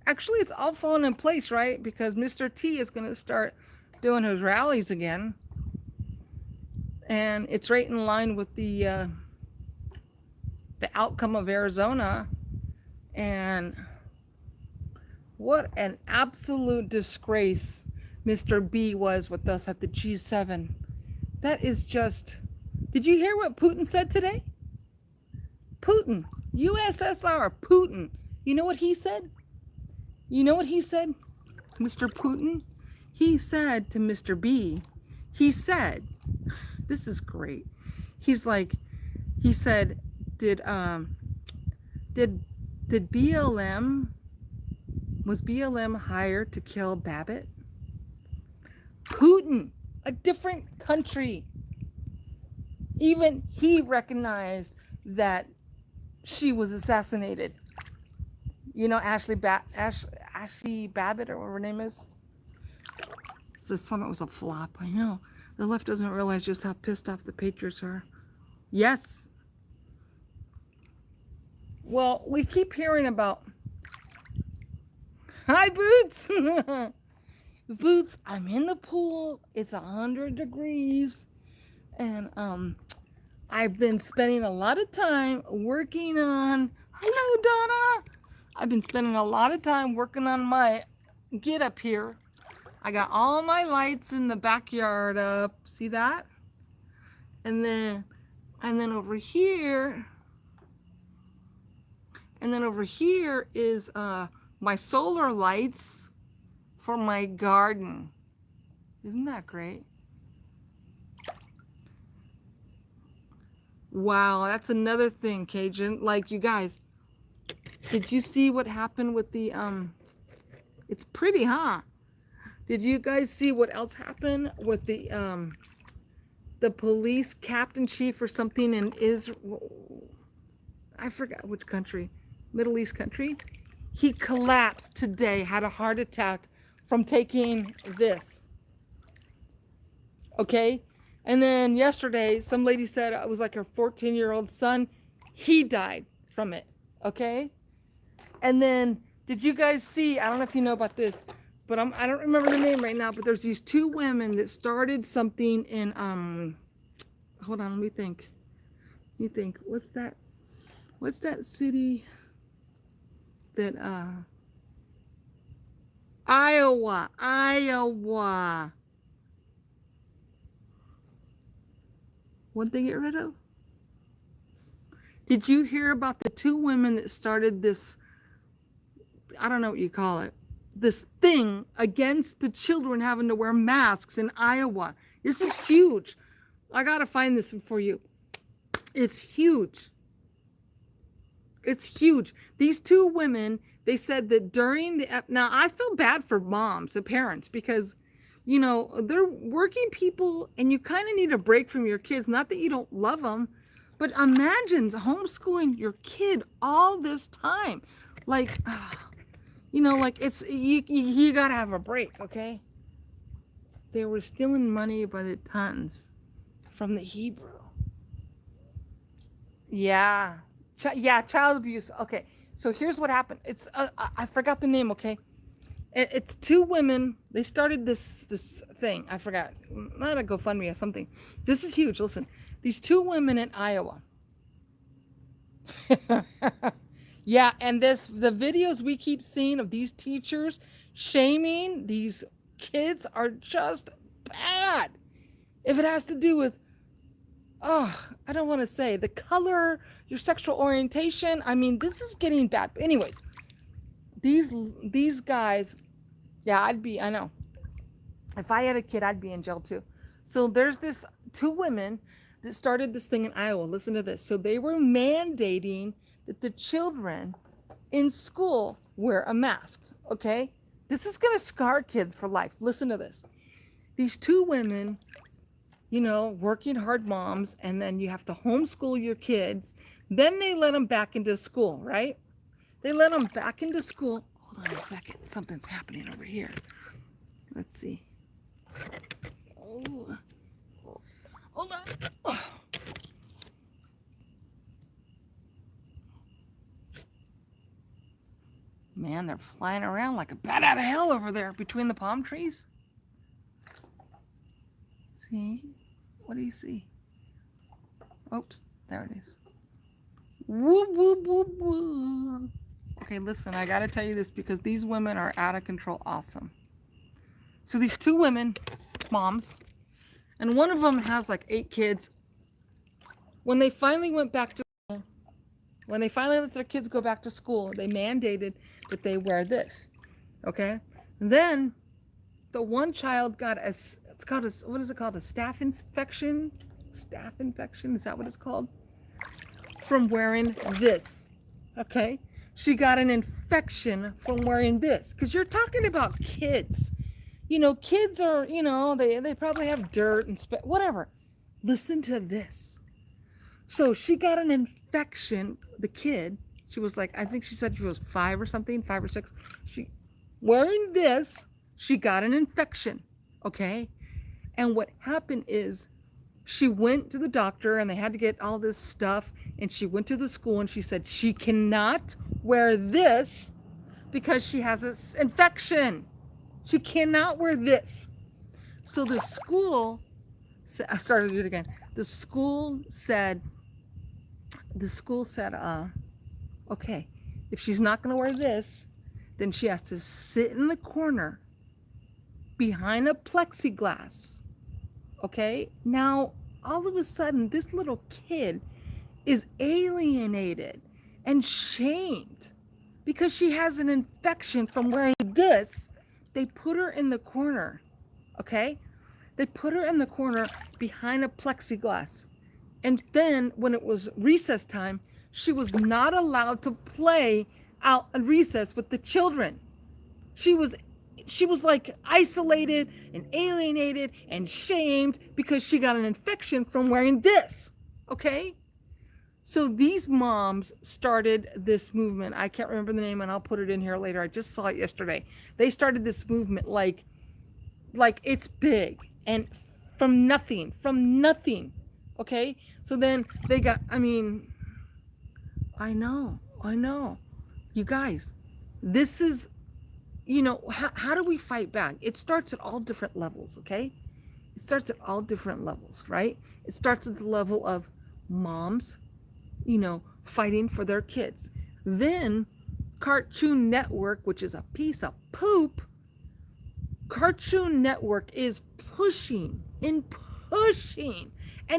A: actually it's all falling in place, right? Because Mr. T is going to start doing his rallies again. And it's right in line with the outcome of Arizona. And what an absolute disgrace Mr. B was with us at the G7. That is just... Did you hear what Putin said today? Putin. USSR. Putin. You know what he said? You know what he said? Mr. Putin? He said to Mr. B, he said, this is great. He's like, he said, did BLM, was BLM hired to kill Babbitt? Putin, a different country. Even he recognized that she was assassinated. You know, Ashley Babbitt, or whatever her name is. The summit was a flop. I know. The left doesn't realize just how pissed off the Patriots are. Yes. Well, we keep hearing about. Hi, Boots. Boots, I'm in the pool. It's 100 degrees, and I've been spending a lot of time working on. Hello, Donna. I've been spending a lot of time working on my get up here. I got all my lights in the backyard up. See that? And then over here, is my solar lights for my garden. Isn't that great? Wow, that's another thing, Cajun. Like, you guys, did you see what happened with the it's pretty, huh? Did you guys see what else happened with the police captain chief or something in Israel? I forgot which country. Middle East country. He collapsed today, had a heart attack from taking this. Okay? And then yesterday, some lady said it was like her 14-year-old son. He died from it. Okay? And then, did you guys see, I don't know if you know about this, but I don't remember the name right now, but there's these two women that started something in, hold on, let me think. What's that city that, Iowa. What did they get rid of? Did you hear about the two women that started this, I don't know what you call it, this thing against the children having to wear masks in Iowa? This is huge. I gotta find this for you. It's huge. It's huge. These two women, they said that during the, now I feel bad for moms and parents because, you know, they're working people and you kind of need a break from your kids. Not that you don't love them, but imagine homeschooling your kid all this time. Like, you know, like it's, you gotta have a break, okay? They were stealing money by the tons from the Hebrew. Yeah. Child abuse. Okay, so here's what happened. It's I forgot the name. Okay, it's two women. They started this thing. I forgot. Not a GoFundMe or something. This is huge. Listen, these two women in Iowa. Yeah, and the videos we keep seeing of these teachers shaming these kids are just bad. If it has to do with, oh, I don't want to say the color, your sexual orientation. I mean, this is getting bad. But anyways, these guys, yeah, I know. If I had a kid, I'd be in jail too. So there's this two women that started this thing in Iowa. Listen to this. So they were mandating that the children in school wear a mask. Okay? This is going to scar kids for life. Listen to this. These two women, you know, working hard moms, and then you have to homeschool your kids. Then they let them back into school, right? They let them back into school. Hold on a second. Something's happening over here. Let's see. Oh, hold on. Oh. Man, they're flying around like a bat out of hell over there between the palm trees. See? What do you see? Oops, there it is. Woo, woo, woo, woo. Okay, listen, I gotta tell you this because these women are out of control awesome. So these two women, moms, and one of them has like 8 kids. When they finally went back to school, when they finally let their kids go back to school, they mandated that they wear this. Okay? Then the one child got it's called a, what is it called? A staph infection? Staph infection? Is that what it's called? From wearing this. Okay? She got an infection from wearing this. Because you're talking about kids. You know, kids are, you know, they probably have dirt and whatever. Listen to this. So she got an infection, the kid. She was like, I think she said she was 5 or something, 5 or 6. She wearing this, she got an infection. Okay. And what happened is she went to the doctor and they had to get all this stuff. And she went to the school and she said she cannot wear this because she has an infection. She cannot wear this. So the school, I started to do it again. The school said, okay, if she's not going to wear this, then she has to sit in the corner behind a plexiglass. Okay? Now, all of a sudden, this little kid is alienated and shamed because she has an infection from wearing this. They put her in the corner. Okay? They put her in the corner behind a plexiglass. And then when it was recess time, she was not allowed to play out at recess with the children. She was like isolated and alienated and shamed because she got an infection from wearing this. Okay? So these moms started this movement. I can't remember the name and I'll put it in here later. I just saw it yesterday. They started this movement like it's big and from nothing. Okay? So then they got, I know. You guys, this is, how do we fight back? It starts at all different levels, okay? It starts at all different levels, right? It starts at the level of moms, fighting for their kids. Then Cartoon Network, which is a piece of poop, Cartoon Network is pushing and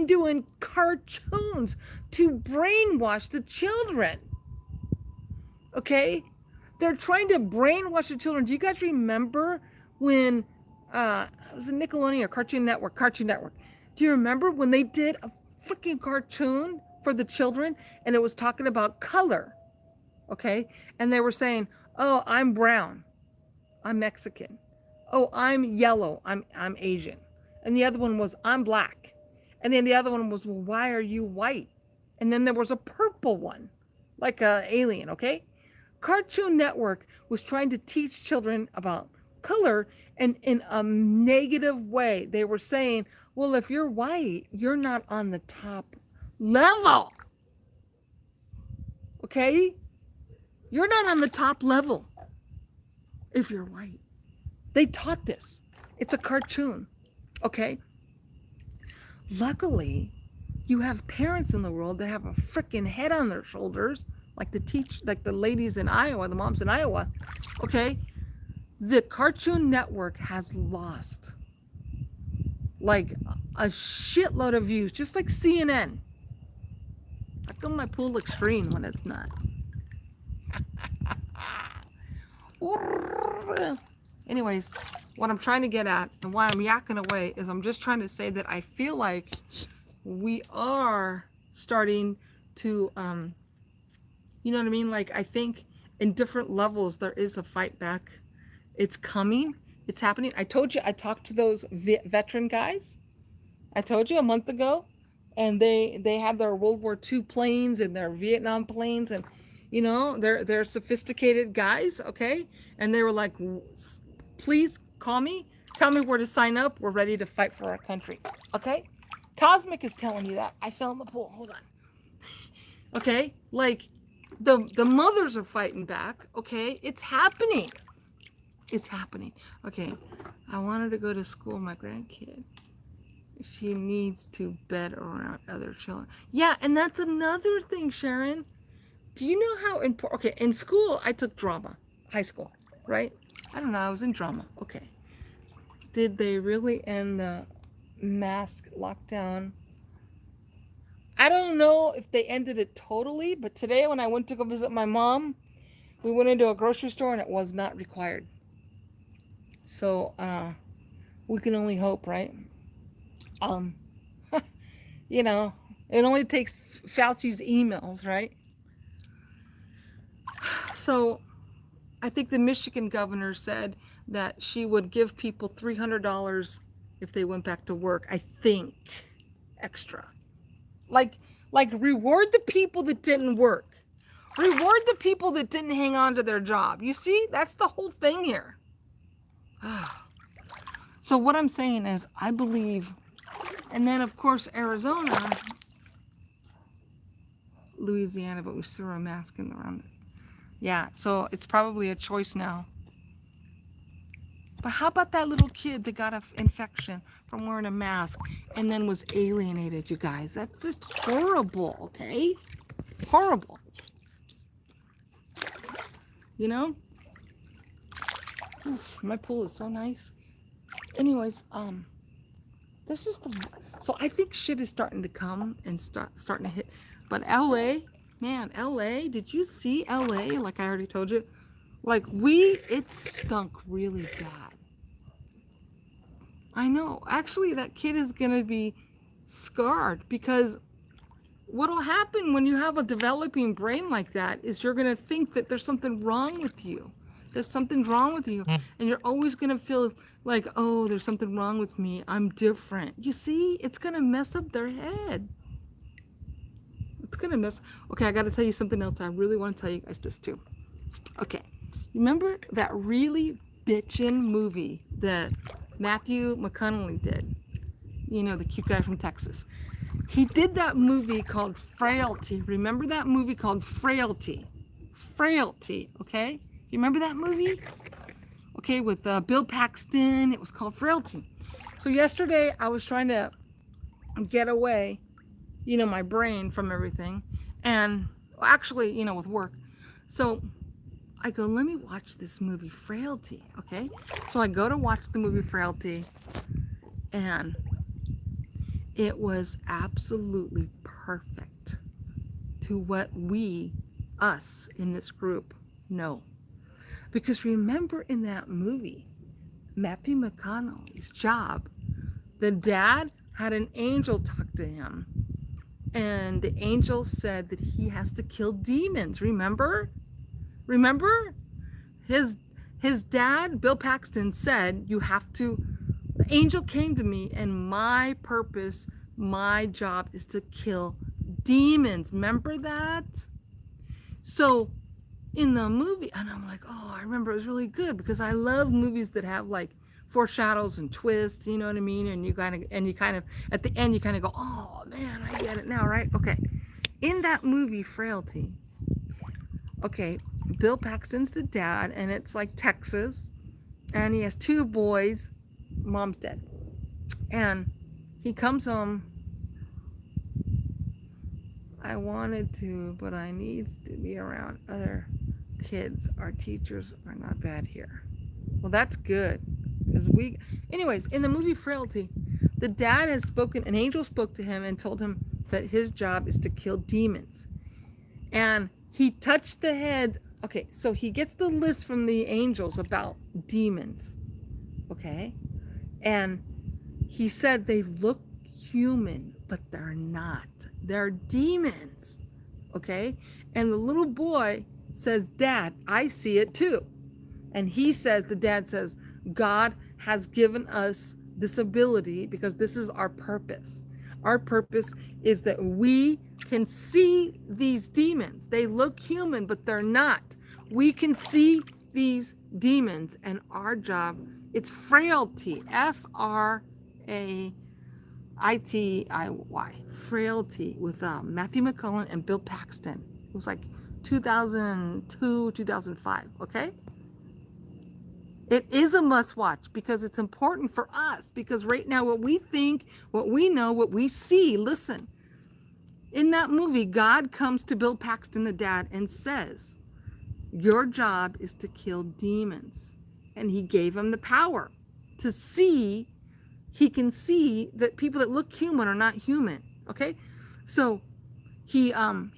A: doing cartoons to brainwash the children. Okay? They're trying to brainwash the children. Do you guys remember when it was a Nickelodeon or Cartoon Network? Do you remember when they did a freaking cartoon for the children and it was talking about color? Okay? And they were saying, "Oh, I'm brown. I'm Mexican. Oh, I'm yellow. I'm Asian." And the other one was, "I'm black." And then the other one was, "Well, why are you white?" And then there was a purple one, like a alien, okay? Cartoon Network was trying to teach children about color and in a negative way. They were saying, well, if you're white, you're not on the top level. Okay? You're not on the top level if you're white. They taught this. It's a cartoon. Okay? Luckily, you have parents in the world that have a freaking head on their shoulders, like the ladies in Iowa, the moms in Iowa. Okay? The Cartoon Network has lost like a shitload of views, just like CNN. How come my pool looks green when it's not? Anyways, what I'm trying to get at and why I'm yakking away is I'm just trying to say that I feel like we are starting to, you know what I mean? Like, I think in different levels, there is a fight back. It's coming. It's happening. I told you, I talked to those veteran guys. I told you a month ago. And they have their World War II planes and their Vietnam planes. And, they're sophisticated guys, okay? And they were like, please call me. Tell me where to sign up. We're ready to fight for our country, okay? Cosmic is telling you that. I fell in the pool. Hold on. Okay? Like, the mothers are fighting back, okay? It's happening. It's happening. Okay, I wanted to go to school, my grandkid. She needs to bed around other children. Yeah, and that's another thing, Sharon. Do you know how important... Okay, in school, I took drama. High school, right? I don't know, I was in drama. Okay. Did they really end the mask lockdown? I don't know if they ended it totally, but today when I went to go visit my mom, we went into a grocery store and it was not required. So, we can only hope, right? It only takes Fauci's emails, right? So, I think the Michigan governor said that she would give people $300 if they went back to work, I think, extra. Like Like, reward the people that didn't work. Reward the people that didn't hang on to their job. You see, that's the whole thing here. So what I'm saying is, I believe, and then of course Arizona, Louisiana, but we still wear a mask in around it. Yeah, so it's probably a choice now. But how about that little kid that got an infection from wearing a mask and then was alienated, you guys? That's just horrible, okay? Horrible. You know? Oof, my pool is so nice. Anyways, there's just so I think shit is starting to come and starting to hit. But LA, man, LA, did you see LA? Like I already told you, like it stunk really bad. I know. Actually, that kid is gonna be scarred because what'll happen when you have a developing brain like that is you're gonna think that there's something wrong with you. There's something wrong with you, and you're always gonna feel like, oh, there's something wrong with me. I'm different. You see, it's gonna mess up their head. It's gonna mess. Okay, I gotta tell you something else. I really want to tell you guys this too. Okay, remember that really bitchin' movie that Matthew McConaughey did? You know, the cute guy from Texas. He did that movie called Frailty. Remember that movie called Frailty? Frailty, okay? You remember that movie? Okay, with Bill Paxton. It was called Frailty. So yesterday I was trying to get away, you know, my brain from everything. And actually, you know, with work. So I go, let me watch this movie Frailty, okay? So I go to watch the movie Frailty, and it was absolutely perfect to what us in this group know. Because remember in that movie, Matthew McConaughey's job, the dad had an angel talk to him. And the angel said that he has to kill demons. Remember? Remember? His dad, Bill Paxton, said, you have to, the angel came to me and my purpose, my job is to kill demons. Remember that? So in the movie, and I'm like, oh, I remember it was really good because I love movies that have like foreshadows and twists, you know what I mean? And you kind of, at the end, you kind of go, oh man, I get it now, right? Okay. In that movie, Frailty, okay, Bill Paxton's the dad, and it's like Texas, and he has two boys, mom's dead. And he comes home, I wanted to, but I needs to be around other kids. Our teachers are not bad here. Well, that's good. Because anyways, in the movie Frailty, the dad has spoken, an angel spoke to him and told him that his job is to kill demons. And he touched the head. Okay, so he gets the list from the angels about demons. Okay? And he said they look human, but they're not. They're demons. Okay? And the little boy says, Dad, I see it too. And the dad says, God has given us this ability because this is our purpose. Our purpose is that we can see these demons. They look human, but they're not. We can see these demons, and our job, it's frailty. Fraitiy. Frailty with Matthew McConaughey and Bill Paxton. It was like 2002, 2005, okay? It is a must watch because it's important for us, because right now what we think, what we know, what we see, listen, in that movie, God comes to Bill Paxton, the dad, and says, your job is to kill demons. And he gave him the power to see, he can see that people that look human are not human, okay? So he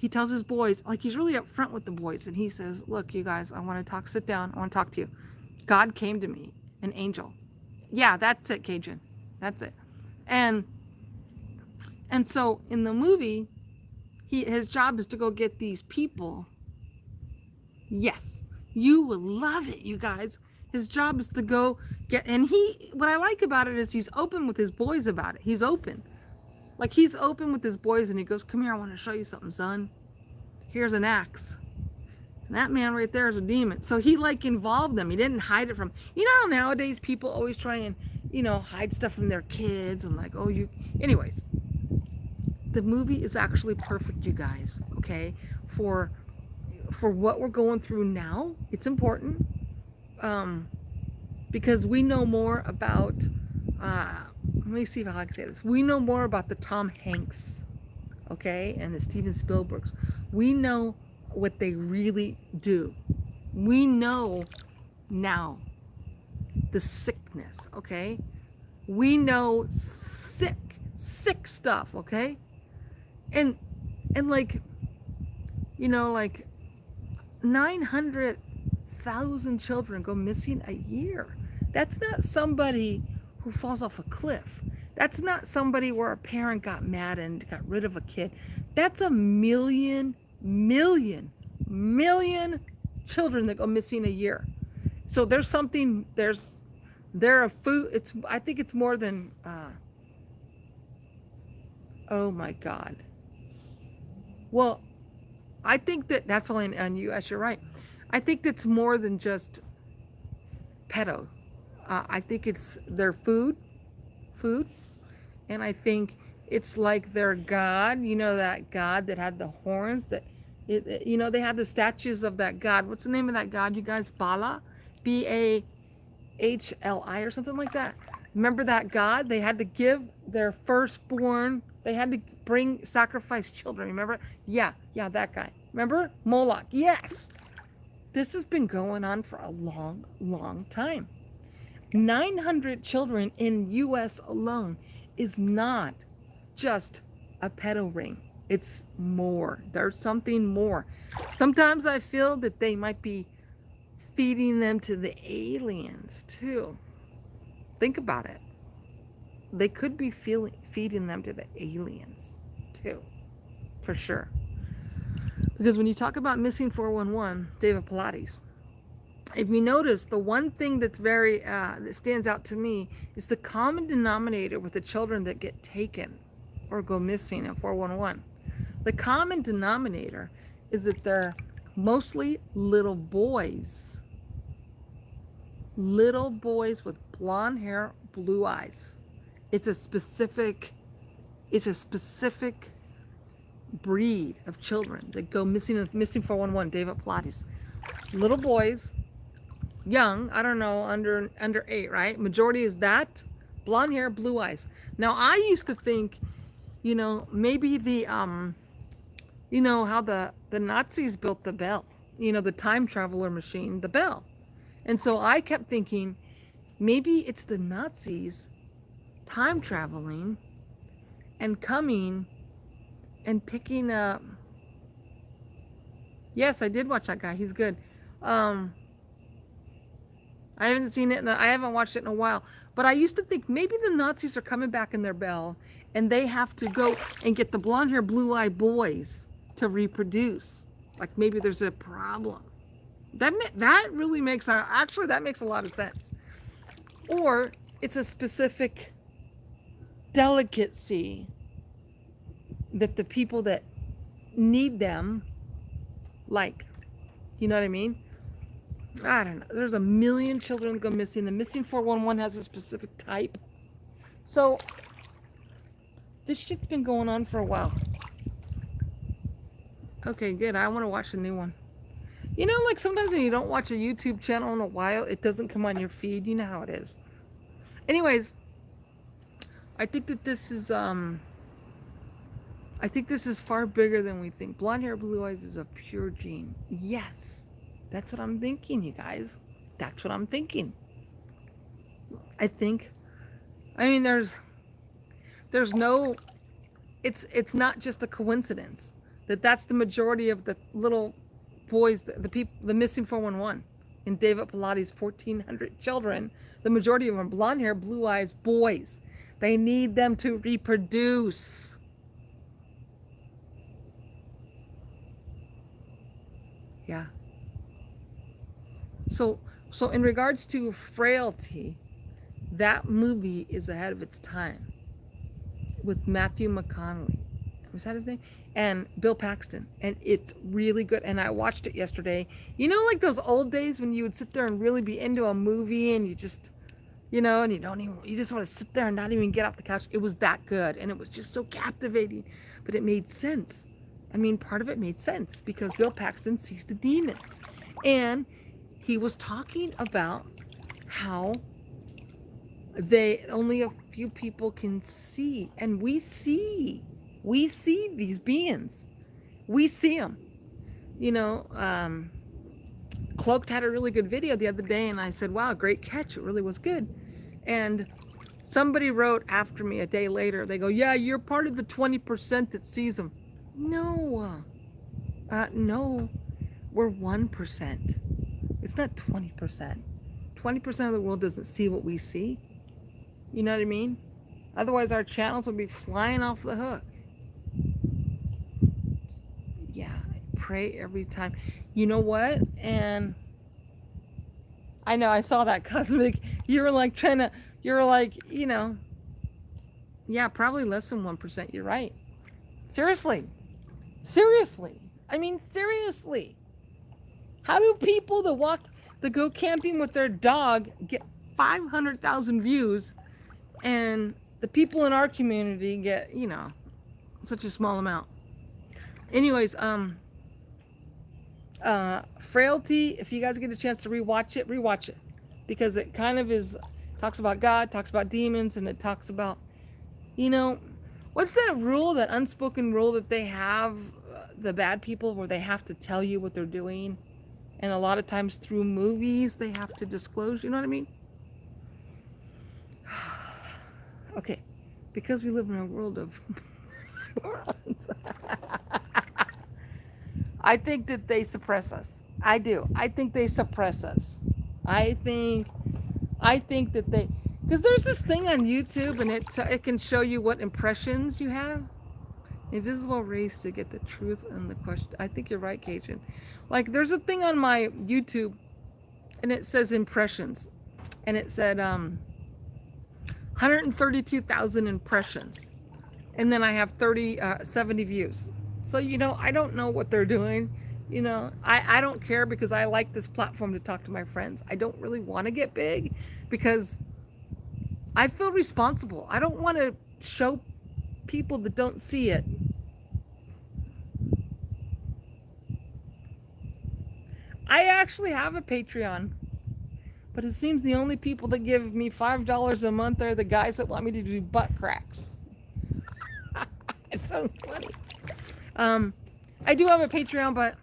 A: tells his boys, like he's really upfront with the boys, and he says, look, you guys, I want to talk, sit down, I want to talk to you. God came to me, an angel. Yeah, that's it, Cajun. That's it. And so in the movie, his job is to go get these people. Yes, you will love it, you guys. His job is to go get, and what I like about it is he's open with his boys about it. He's open. Like he's open with his boys and he goes, come here, I want to show you something, son. Here's an axe. And that man right there is a demon. So he like involved them. He didn't hide it from, you know how nowadays people always try and, you know, hide stuff from their kids and like, oh, you, anyways. The movie is actually perfect, you guys, okay? For what we're going through now, it's important. Because we know more about, let me see how I can say this. We know more about the Tom Hanks, okay, and the Steven Spielbergs. We know what they really do. We know now the sickness, okay? We know sick stuff, okay? And like, you know, like 900,000 children go missing a year. That's not somebody who falls off a cliff. That's not somebody where a parent got mad and got rid of a kid. That's a million children that go missing a year. So there's something, there are food, it's, I think it's more than, oh my God. Well, I think that's only in U.S., you're right. I think that's more than just pedo. I think it's their food, and I think it's like their God, you know, that God that had the horns, that, you know, they had the statues of that God. What's the name of that God, you guys? Bala? Bahli or something like that. Remember that God? They had to give their firstborn, they had to sacrifice children. Remember? Yeah, that guy. Remember? Moloch. Yes. This has been going on for a long time. 900 children in U.S. alone is not just a pedo ring. It's more. There's something more. Sometimes I feel that they might be feeding them to the aliens too. Think about it. They could be feeding them to the aliens too, for sure. Because when you talk about missing 411, David Pilates, if you notice, the one thing that's very, that stands out to me is the common denominator with the children that get taken or go missing in 411. The common denominator is that they're mostly little boys with blonde hair, blue eyes. It's a specific breed of children that go missing 411, David Pilates. Little boys, young, I don't know, under 8, right? Majority is that, blonde hair, blue eyes. Now I used to think, you know, maybe the you know how the Nazis built the bell, you know, the time traveler machine, the bell. And so I kept thinking maybe it's the Nazis time traveling and coming and picking up. Yes, I did watch that guy. He's good. I haven't seen it, I haven't watched it in a while. But I used to think maybe the Nazis are coming back in their bell and they have to go and get the blonde hair, blue eye boys to reproduce. Like maybe there's a problem. That really makes, actually that makes a lot of sense. Or it's a specific delicacy that the people that need them like. You know what I mean? I don't know. There's a million children that go missing. The missing 411 has a specific type. So this shit's been going on for a while. Okay, good. I want to watch a new one. You know, like sometimes when you don't watch a YouTube channel in a while, it doesn't come on your feed. You know how it is. Anyways, I think that this is far bigger than we think. Blonde hair, blue eyes is a pure gene. Yes. That's what I'm thinking, you guys. That's what I'm thinking. I mean, there's no, it's not just a coincidence that's the majority of the little boys, the people, the missing 411 in David Pilates' 1,400 children. The majority of them are blonde hair, blue eyes, boys. They need them to reproduce. Yeah. So in regards to frailty, that movie is ahead of its time. with Matthew McConaughey. Was that his name? And Bill Paxton. And it's really good. And I watched it yesterday. You know, like those old days when you would sit there and really be into a movie and you just, you know, and you just want to sit there and not even get off the couch. It was that good. And it was just so captivating. But it made sense. I mean, part of it made sense because Bill Paxton sees the demons. And he was talking about how only a few people can see. And we see these beings. We see them. You know, Cloaked had a really good video the other day, and I said, wow, great catch. It really was good. And somebody wrote after me a day later, they go, yeah, you're part of the 20% that sees them. No, no, we're 1%. It's not 20%. 20% of the world doesn't see what we see. You know what I mean? Otherwise, our channels would be flying off the hook. Yeah, I pray every time. You know what? And I know I saw that cosmic. You were like, you know, yeah, probably less than 1%. You're right. Seriously. I mean, seriously. How do people that go camping with their dog get 500,000 views, and the people in our community get, you know, such a small amount? Anyways, Frailty, if you guys get a chance to rewatch it, because it kind of talks about God, talks about demons, and it talks about, you know, what's that rule, that unspoken rule that they have, the bad people, where they have to tell you what they're doing, and a lot of times through movies they have to disclose, you know what I mean? Okay, because we live in a world of I think that they suppress us. I do. I think they suppress us. I think that they, because there's this thing on YouTube, and it can show you what impressions you have. Invisible race to get the truth and the question. I think you're right, Cajun. Like, there's a thing on my YouTube, and it says impressions, and it said 132,000 impressions, and then I have 70 views. So, you know, I don't know what they're doing. You know, I don't care, because I like this platform to talk to my friends. I don't really want to get big because I feel responsible. I don't want to show people that don't see it. I actually have a Patreon, but it seems the only people that give me $5 a month are the guys that want me to do butt cracks. It's so funny. I do have a Patreon, but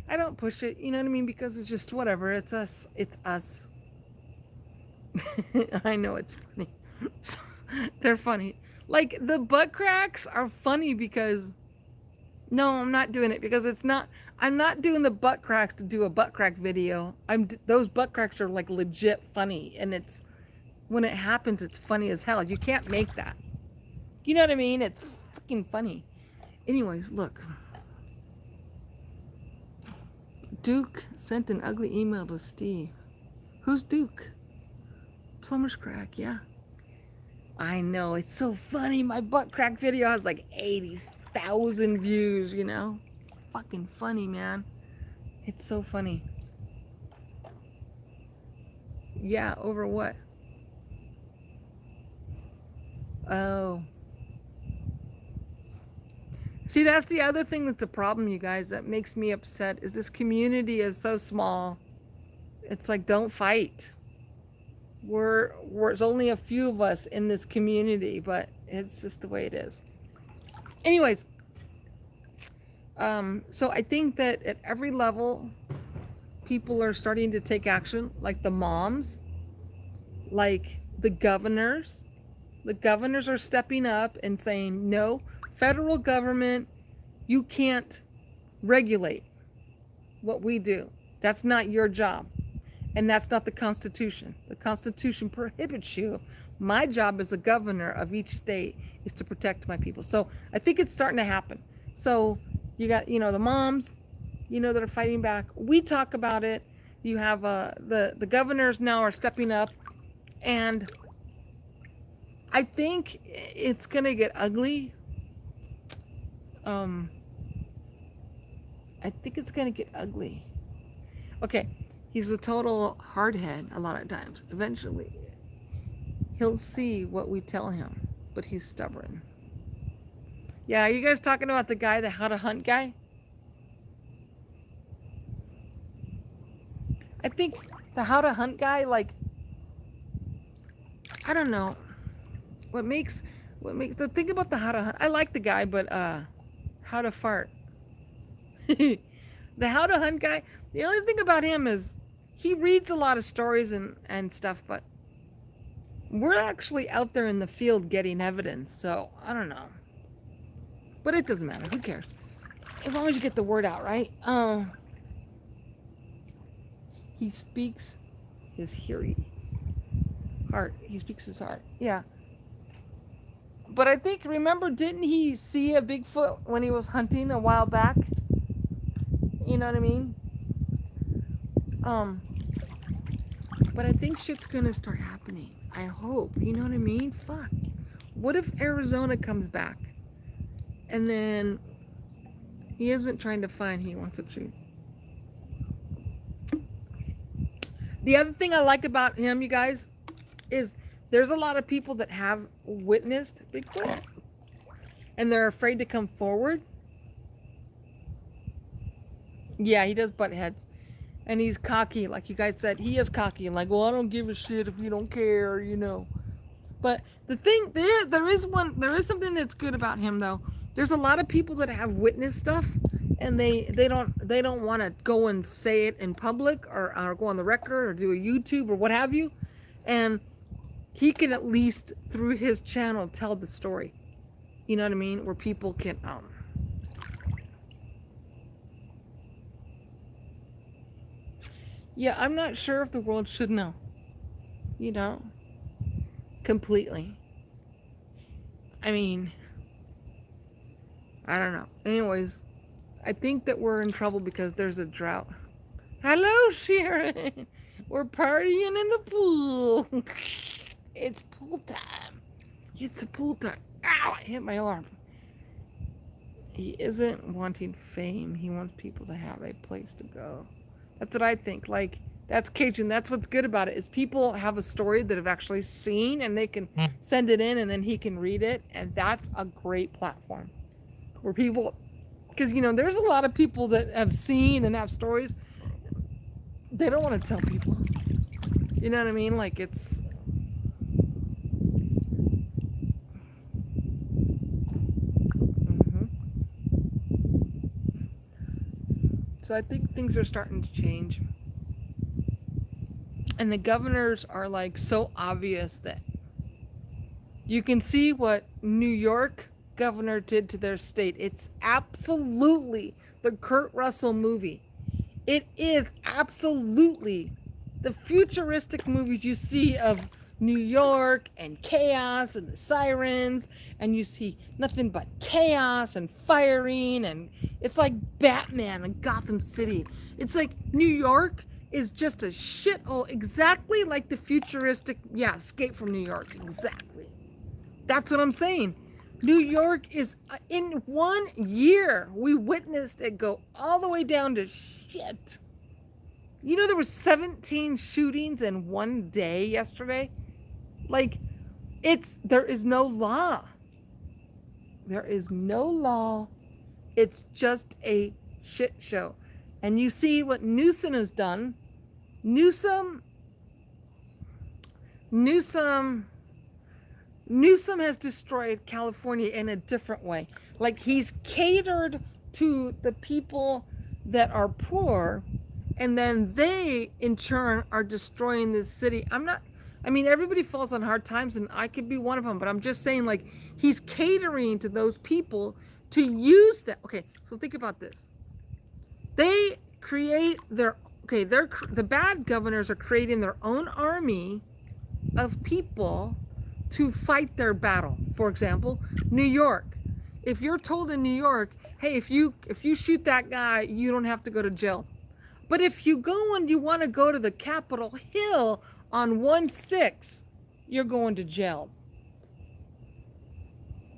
A: I don't push it, you know what I mean? Because it's just whatever. It's us. I know it's funny. They're funny. Like, the butt cracks are funny because, no, I'm not doing it because I'm not doing the butt cracks to do a butt crack video. Those butt cracks are like legit funny, and when it happens, it's funny as hell. You can't make that. You know what I mean? It's freaking funny. Anyways, look. Duke sent an ugly email to Steve. Who's Duke? Plumber's crack, yeah. I know, it's so funny. My butt crack video has like 80,000 views, you know? Fucking funny, man. It's so funny. Yeah, over what? Oh. See, that's the other thing that's a problem, you guys, that makes me upset, is this community is so small. It's like, don't fight. There's only a few of us in this community, but it's just the way it is. Anyways, so I think that at every level, people are starting to take action, like the moms, like the governors. The governors are stepping up and saying, no, federal government, you can't regulate what we do. That's not your job. And that's not the Constitution. The Constitution prohibits you. My job as a governor of each state is to protect my people. So I think it's starting to happen. So you got, you know, the moms, you know, that are fighting back. We talk about it. You have the governors now are stepping up, and I think it's gonna get ugly. Um, I think it's gonna get ugly. Okay, he's a total hardhead a lot of times. Eventually, he'll see what we tell him, but he's stubborn. Yeah, are you guys talking about the guy, the how to hunt guy? I think the how to hunt guy, like, I don't know. What makes the thing about the how to hunt, I like the guy, but how to fart. The how to hunt guy, the only thing about him is he reads a lot of stories and stuff, but we're actually out there in the field getting evidence, so I don't know. But it doesn't matter. Who cares? As long as you get the word out, right? He speaks his heart. He speaks his heart. Yeah. But I think, remember, didn't he see a Bigfoot when he was hunting a while back? You know what I mean? Um, but I think shit's gonna start happening. I hope. You know what I mean? Fuck. What if Arizona comes back and then he isn't trying to find, he wants to shoot? The other thing I like about him, you guys, is there's a lot of people that have witnessed Bigfoot and they're afraid to come forward. Yeah, he does butt heads. And he's cocky, like you guys said. He is cocky, like, well, I don't give a shit if you don't care, you know. But the thing, there is something that's good about him, though. There's a lot of people that have witnessed stuff, and they don't want to go and say it in public or go on the record or do a YouTube or what have you. And he can at least through his channel tell the story. You know what I mean? Where people can yeah, I'm not sure if the world should know. You know, completely. I mean, I don't know. Anyways, I think that we're in trouble because there's a drought. Hello, Sharon. We're partying in the pool. It's pool time. It's a pool time. Ow, I hit my alarm. He isn't wanting fame. He wants people to have a place to go. That's what I think. Like, that's Cajun. That's what's good about it, is people have a story that have actually seen and they can send it in and then he can read it. And that's a great platform where people, because, you know, there's a lot of people that have seen and have stories. They don't want to tell people. You know what I mean? Like, it's, so I think things are starting to change. And the governors are like so obvious that you can see what New York governor did to their state. It's absolutely the Kurt Russell movie. It is absolutely the futuristic movies you see of New York and chaos and the sirens, and you see nothing but chaos and firing, and it's like Batman and Gotham City. It's like New York is just a shithole, exactly like the futuristic, Escape from New York, exactly. That's what I'm saying. New York is, in 1 year, we witnessed it go all the way down to shit. You know, there were 17 shootings in 1 day yesterday. Like, there is no law. There is no law. It's just a shit show. And you see what Newsom has done. Newsom has destroyed California in a different way. Like, he's catered to the people that are poor, and then they, in turn, are destroying this city. Everybody falls on hard times, and I could be one of them, but I'm just saying, like, he's catering to those people to use that. Okay, so think about this. They create the bad governors are creating their own army of people to fight their battle. For example, New York. If you're told in New York, hey, if you shoot that guy, you don't have to go to jail. But if you go and you want to go to the Capitol Hill on 1/6, you're going to jail.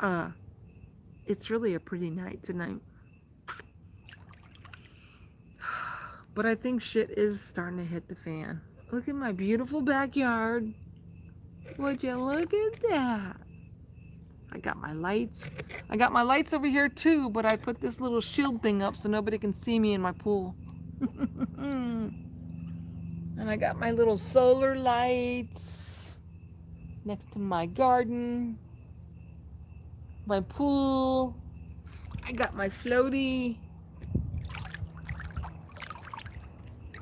A: Uh, it's really a pretty night tonight. But I think shit is starting to hit the fan. Look at my beautiful backyard. Would you look at that? I got my lights. I got my lights over here too, but I put this little shield thing up so nobody can see me in my pool. And I got my little solar lights next to my garden, my pool. I got my floaty.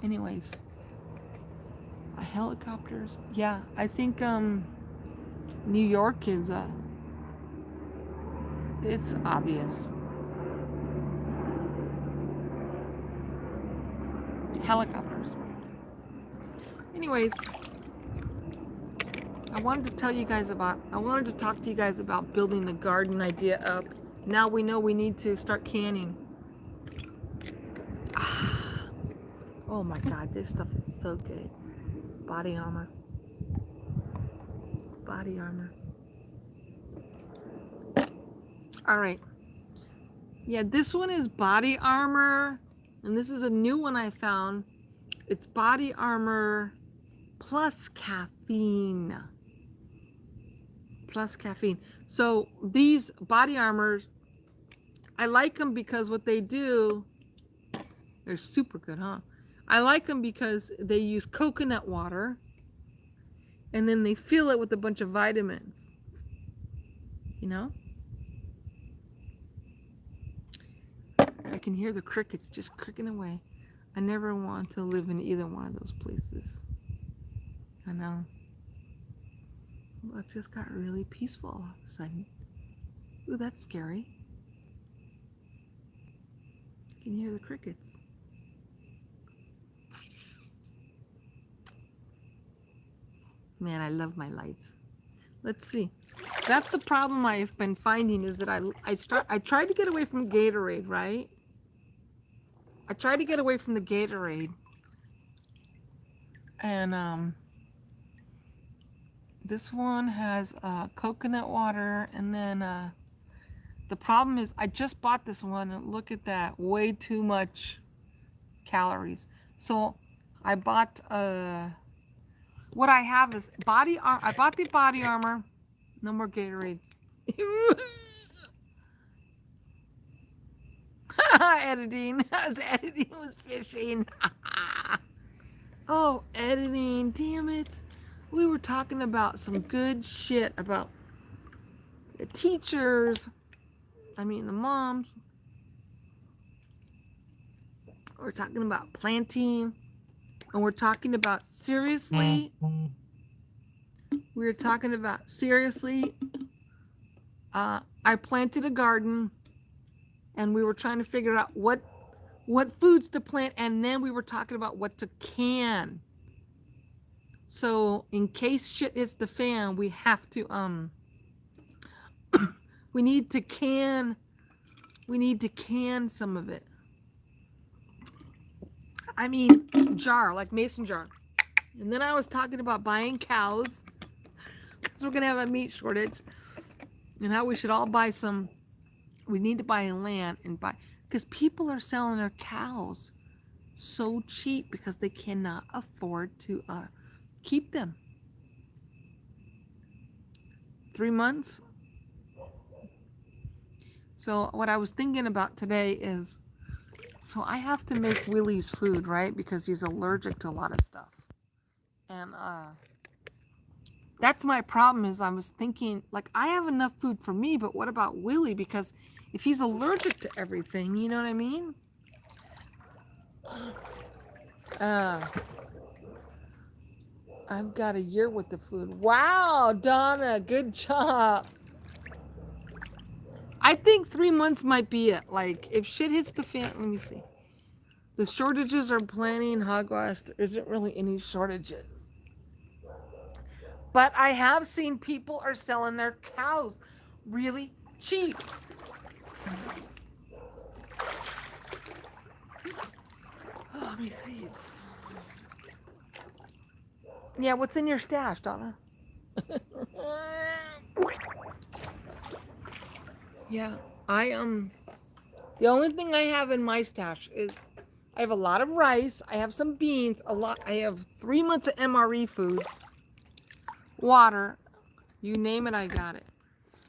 A: Anyways, helicopters. Yeah, I think New York is it's obvious. Helicopters. Anyways, I wanted to talk to you guys about building the garden idea up. Now we know we need to start canning. Oh my God, this stuff is so good. Body armor. Body armor. All right. Yeah, this one is body armor. And this is a new one I found. It's body armor plus caffeine. Plus caffeine. So these body armors, I like them because what they do, they're super good, huh? I like them because they use coconut water and then they fill it with a bunch of vitamins. You know? I can hear the crickets just cricking away. I never want to live in either one of those places. I know. Well, it just got really peaceful all of a sudden. Ooh, that's scary. I can hear the crickets. Man, I love my lights. Let's see. That's the problem I've been finding is that I tried to get away from Gatorade, right? I tried to get away from the Gatorade. And this one has coconut water, and then the problem is I just bought this one and look at that, way too much calories. So I bought what I have is I bought the body armor. No more Gatorade. Editing. I was editing, was fishing. Oh, editing. Damn it. We were talking about some good shit about the teachers. I mean, the moms. We're talking about planting. And we're talking about seriously. I planted a garden. And we were trying to figure out what foods to plant, and then we were talking about what to can. So in case shit hits the fan, we have to we need to can some of it. I mean, jar, like mason jar. And then I was talking about buying cows because we're gonna have a meat shortage, and how we should all buy some. We need to buy land and buy, because people are selling their cows so cheap because they cannot afford to keep them. 3 months. So what I was thinking about today is, so I have to make Willie's food, right? Because he's allergic to a lot of stuff. And that's my problem is I was thinking, like, I have enough food for me, but what about Willie? Because if he's allergic to everything, you know what I mean? I've got a year with the food. Wow, Donna, good job. I think 3 months might be it. Like, if shit hits the fan, let me see. The shortages are planning hogwash. There isn't really any shortages. But I have seen people are selling their cows really cheap. Oh, let me see. Yeah, what's in your stash, Donna? Yeah, the only thing I have in my stash is I have a lot of rice, I have some beans, I have 3 months of MRE foods, water, you name it, I got it.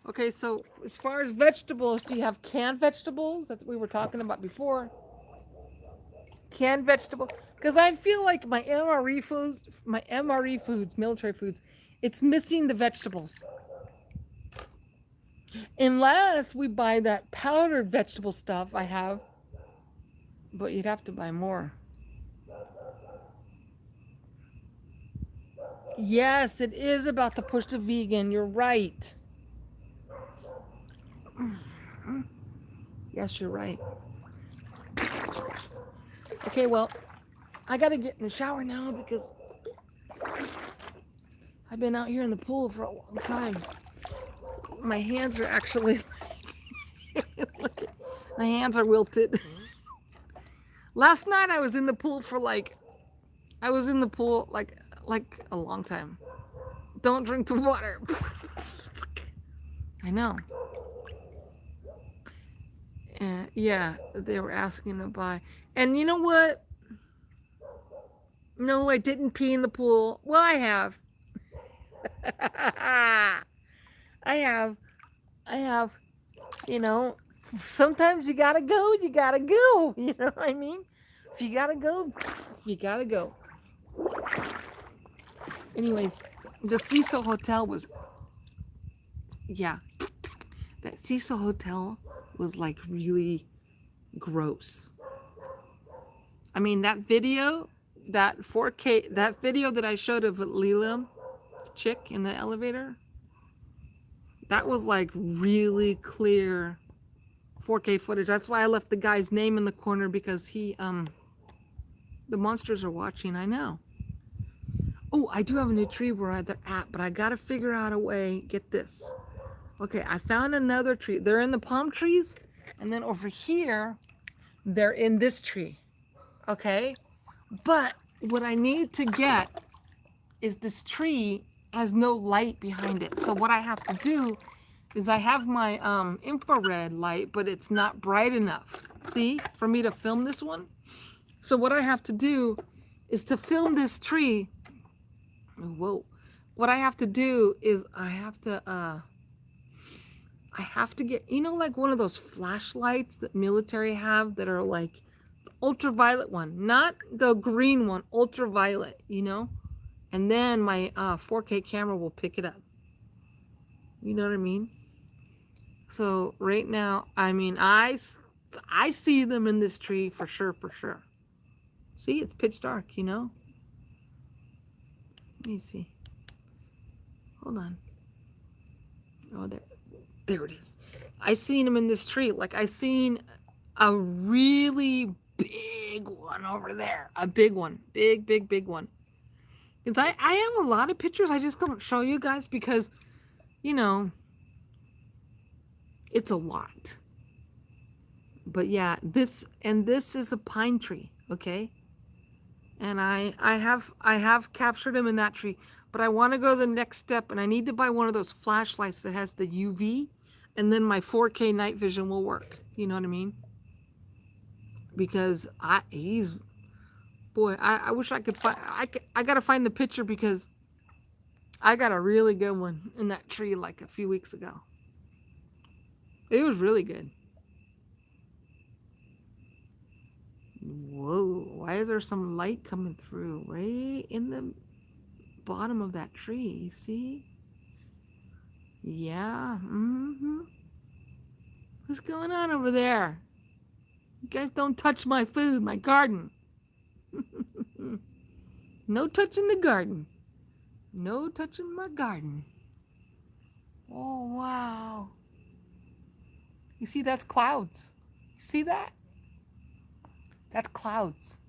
A: Okay, so as far as vegetables, do you have canned vegetables? That's what we were talking about before. Canned vegetables, because I feel like my MRE foods, military foods, it's missing the vegetables. Unless we buy that powdered vegetable stuff I have, but you'd have to buy more. Yes, it is about to push to vegan. You're right. Yes, you're right. Okay, well, I gotta get in the shower now because I've been out here in the pool for a long time. My hands are actually, look at, my hands are wilted. Last night I was in the pool for like a long time. Don't drink the water. I know. Yeah, they were asking to buy. And you know what? No, I didn't pee in the pool. Well, I have. I have. I have. You know, sometimes you gotta go, you gotta go. You know what I mean? If you gotta go, you gotta go. Anyways, the Cecil Hotel was, yeah, that Cecil Hotel was like really gross. I mean, that video, that 4K, that video that I showed of Leela, the chick in the elevator, that was like really clear 4K footage. That's why I left the guy's name in the corner because the monsters are watching, I know. Oh, I do have a new tree where they're at, but I gotta figure out a way, get this. Okay, I found another tree. They're in the palm trees, and then over here, they're in this tree. Okay? But what I need to get is this tree has no light behind it. So what I have to do is I have my infrared light, but it's not bright enough. See, for me to film this one. So what I have to do is to film this tree. Whoa. What I have to do is I have to get, like one of those flashlights that military have that are like ultraviolet one, not the green one, ultraviolet, and then my 4K camera will pick it up. You know what I mean? So right now, I mean, I see them in this tree for sure. See, it's pitch dark, Let me see. Hold on. Oh, there it is. I seen them in this tree. Like I seen a really big one over there. A big one. Big one. Because I have a lot of pictures. I just don't show you guys because, it's a lot. But yeah, this is a pine tree, okay? And I have captured them in that tree. But I want to go the next step, and I need to buy one of those flashlights that has the UV, and then my 4K night vision will work. You know what I mean? Because I wish I could find. I gotta find the picture because I got a really good one in that tree like a few weeks ago. It was really good. Whoa! Why is there some light coming through right in the bottom of that tree? You see? Yeah. What's going on over there? You guys don't touch my food, my garden. No touching the garden. No touching my garden. Oh, wow. You see, that's clouds. You see that? That's clouds.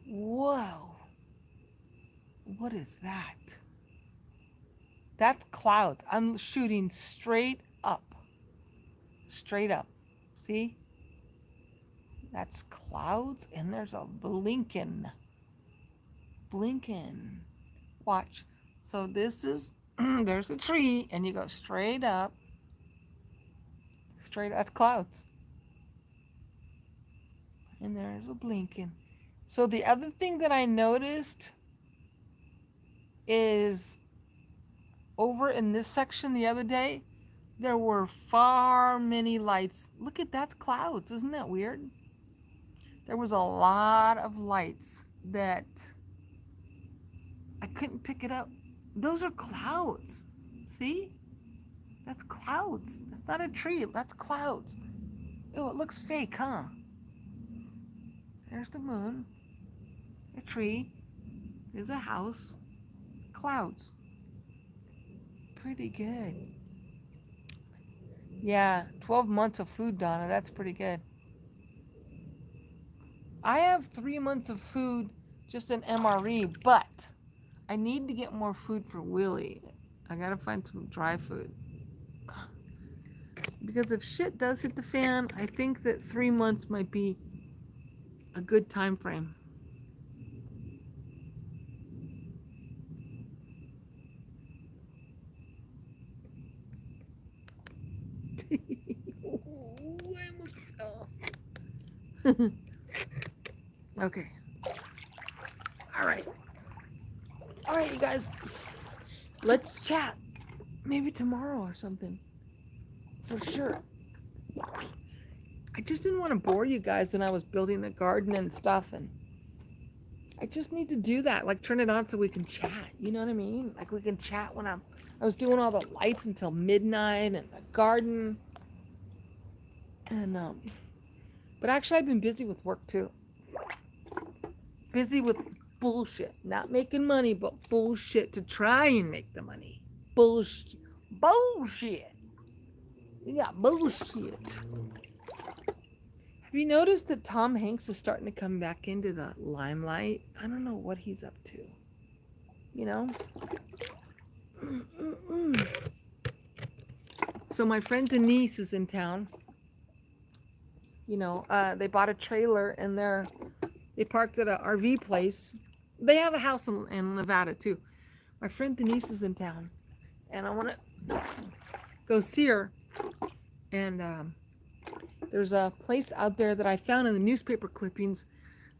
A: Whoa. What is that? That's clouds. I'm shooting straight up. Straight up. See? That's clouds, and there's a blinking. Watch. So this is, there's a tree, and you go straight up. Straight, that's clouds. And there's a blinking. So the other thing that I noticed is over in this section the other day, there were far many lights. Look at that's clouds. Isn't that weird? There was a lot of lights that I couldn't pick it up. Those are clouds. See? That's clouds. That's not a tree. That's clouds. Oh, it looks fake, huh? There's the moon. A tree. There's a house. Clouds. Pretty good. Yeah, 12 months of food, Donna. That's pretty good. I have 3 months of food just in MRE, but I need to get more food for Willie. I gotta find some dry food. Because if shit does hit the fan, I think that 3 months might be a good time frame. Ooh, I almost fell. Okay. All right, you guys. Let's chat. Maybe tomorrow or something. For sure. I just didn't want to bore you guys when I was building the garden and stuff, and I just need to do that, like turn it on so we can chat. You know what I mean? Like we can chat when I was doing all the lights until midnight and the garden. And but actually I've been busy with work too. Busy with bullshit. Not making money, but bullshit to try and make the money. Bullshit. Bullshit. We got bullshit. Have you noticed that Tom Hanks is starting to come back into the limelight? I don't know what he's up to. You know? So my friend Denise is in town. You know, they bought a trailer and they parked at an RV place. They have a house in Nevada too. My friend Denise is in town, and I want to go see her. And there's a place out there that I found in the newspaper clippings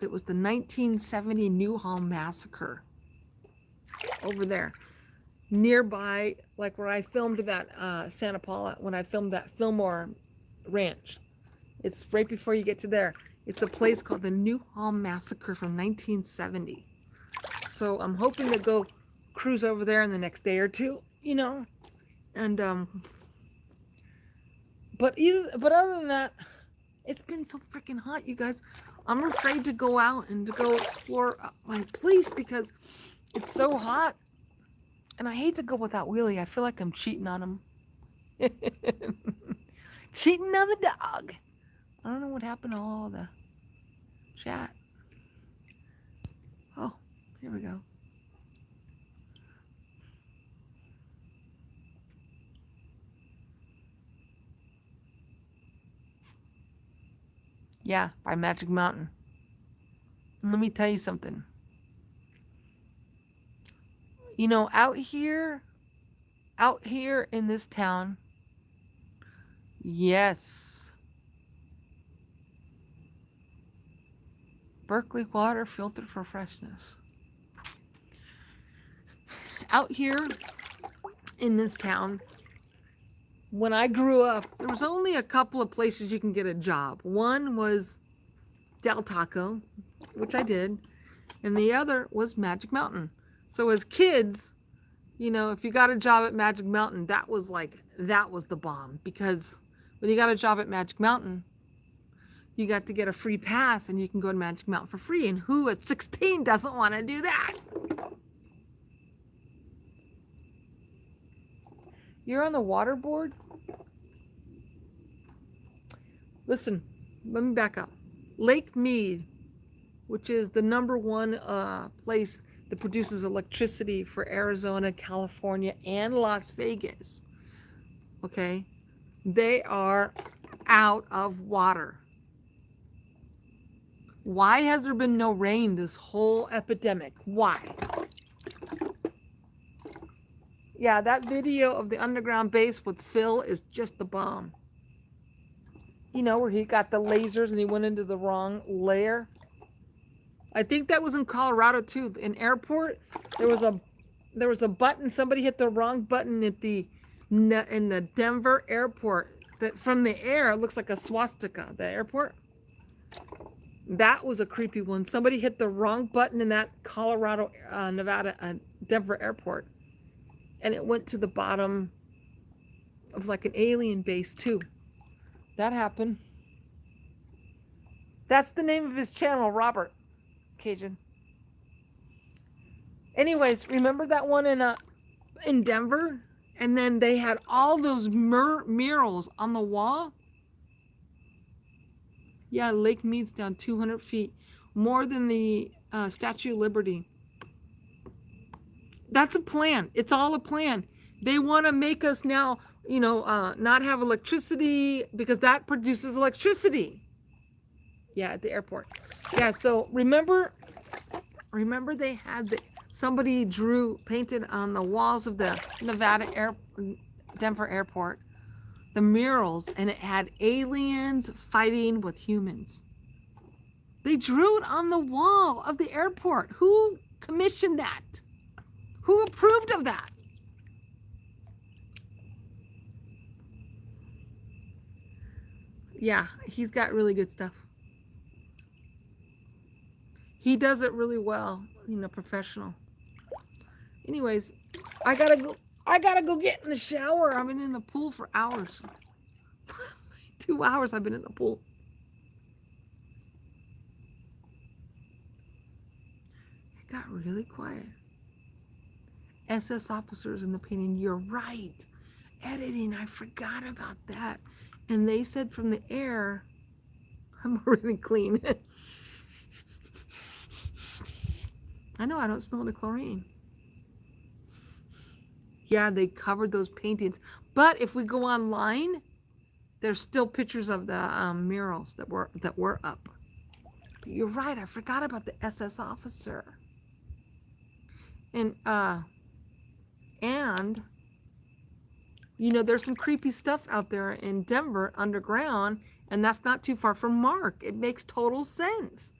A: that was the 1970 Newhall Massacre over there. Nearby, like where I filmed that Santa Paula, when I filmed that Fillmore Ranch. It's right before you get to there. It's a place called the Newhall Massacre from 1970. So I'm hoping to go cruise over there in the next day or two, you know. And but other than that, it's been so freaking hot, you guys. I'm afraid to go out and to go explore my place because it's so hot. And I hate to go without Willie. I feel like I'm cheating on him. Cheating on the dog. I don't know what happened to all the chat. Oh, here we go. Yeah, by Magic Mountain. And let me tell you something. You know, out here in this town, yes, Berkeley water filtered for freshness. Out here in this town, when I grew up, there was only a couple of places you can get a job. One was Del Taco, which I did, and the other was Magic Mountain. So as kids, you know, if you got a job at Magic Mountain, that was the bomb, because when you got a job at Magic Mountain, you got to get a free pass and you can go to Magic Mountain for free. And who at 16 doesn't want to do that? You're on the water board? Listen, let me back up. Lake Mead, which is the #1 place that produces electricity for Arizona, California, and Las Vegas. Okay? They are out of water. Why has there been no rain this whole epidemic? Why? Yeah, that video of the underground base with Phil is just the bomb. You know, where he got the lasers and he went into the wrong layer. I think that was in Colorado too. In airport, there was a button. Somebody hit the wrong button at in the Denver airport. That from the air it looks like a swastika. The airport. That was a creepy one. Somebody hit the wrong button in that Colorado, Nevada, Denver airport, and it went to the bottom of like an alien base too. That happened. That's the name of his channel, Robert Cajun. Anyways, remember that one in Denver? And then they had all those murals on the wall. Yeah, Lake Mead's down 200 feet, more than the Statue of Liberty. That's a plan. It's all a plan. They want to make us now, not have electricity because that produces electricity. Yeah, at the airport. Yeah, so remember they had somebody painted on the walls of the Denver airport, the murals, and it had aliens fighting with humans. They drew it on the wall of the airport. Who commissioned that? Who approved of that? Yeah, he's got really good stuff. He does it really well, professional. Anyways, I gotta go get in the shower. I've been in the pool for hours. 2 hours I've been in the pool. It got really quiet. SS officers in the painting. You're right. Editing, I forgot about that. And they said from the air, I'm really clean. I know, I don't smell the chlorine. Yeah, they covered those paintings. But if we go online, there's still pictures of the murals that were up. But you're right, I forgot about the SS officer. And there's some creepy stuff out there in Denver underground, and that's not too far from Mark. It makes total sense.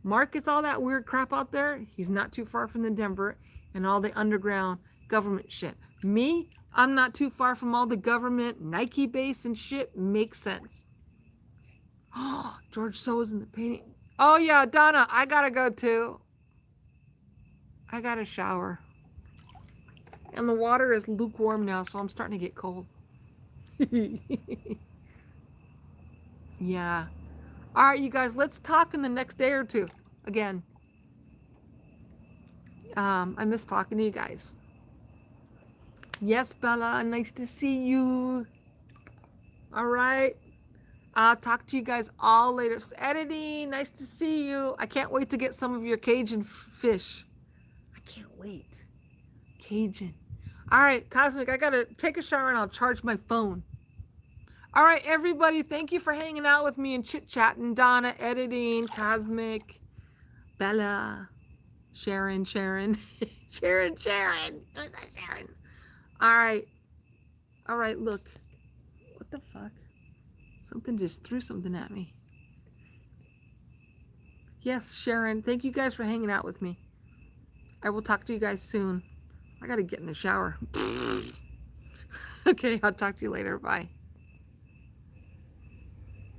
A: Mark gets all that weird crap out there. He's not too far from the Denver and all the underground government shit. Me, I'm not too far from all the government Nike base and shit. Makes sense. Oh, George So's in the painting. Oh yeah, Donna, I gotta go too. I gotta shower. And the water is lukewarm now, so I'm starting to get cold. Yeah. All right, you guys, let's talk in the next day or two again. I miss talking to you guys. Yes, Bella, nice to see you. All right. I'll talk to you guys all later. So, editing, nice to see you. I can't wait to get some of your Cajun fish. I can't wait. Cajun. All right, Cosmic, I got to take a shower and I'll charge my phone. All right, everybody, thank you for hanging out with me and chit-chatting. Donna, editing, Cosmic, Bella, Sharon. Sharon. All right, look. What the fuck? Something just threw something at me. Yes, Sharon, thank you guys for hanging out with me. I will talk to you guys soon. I got to get in the shower. Okay, I'll talk to you later. Bye.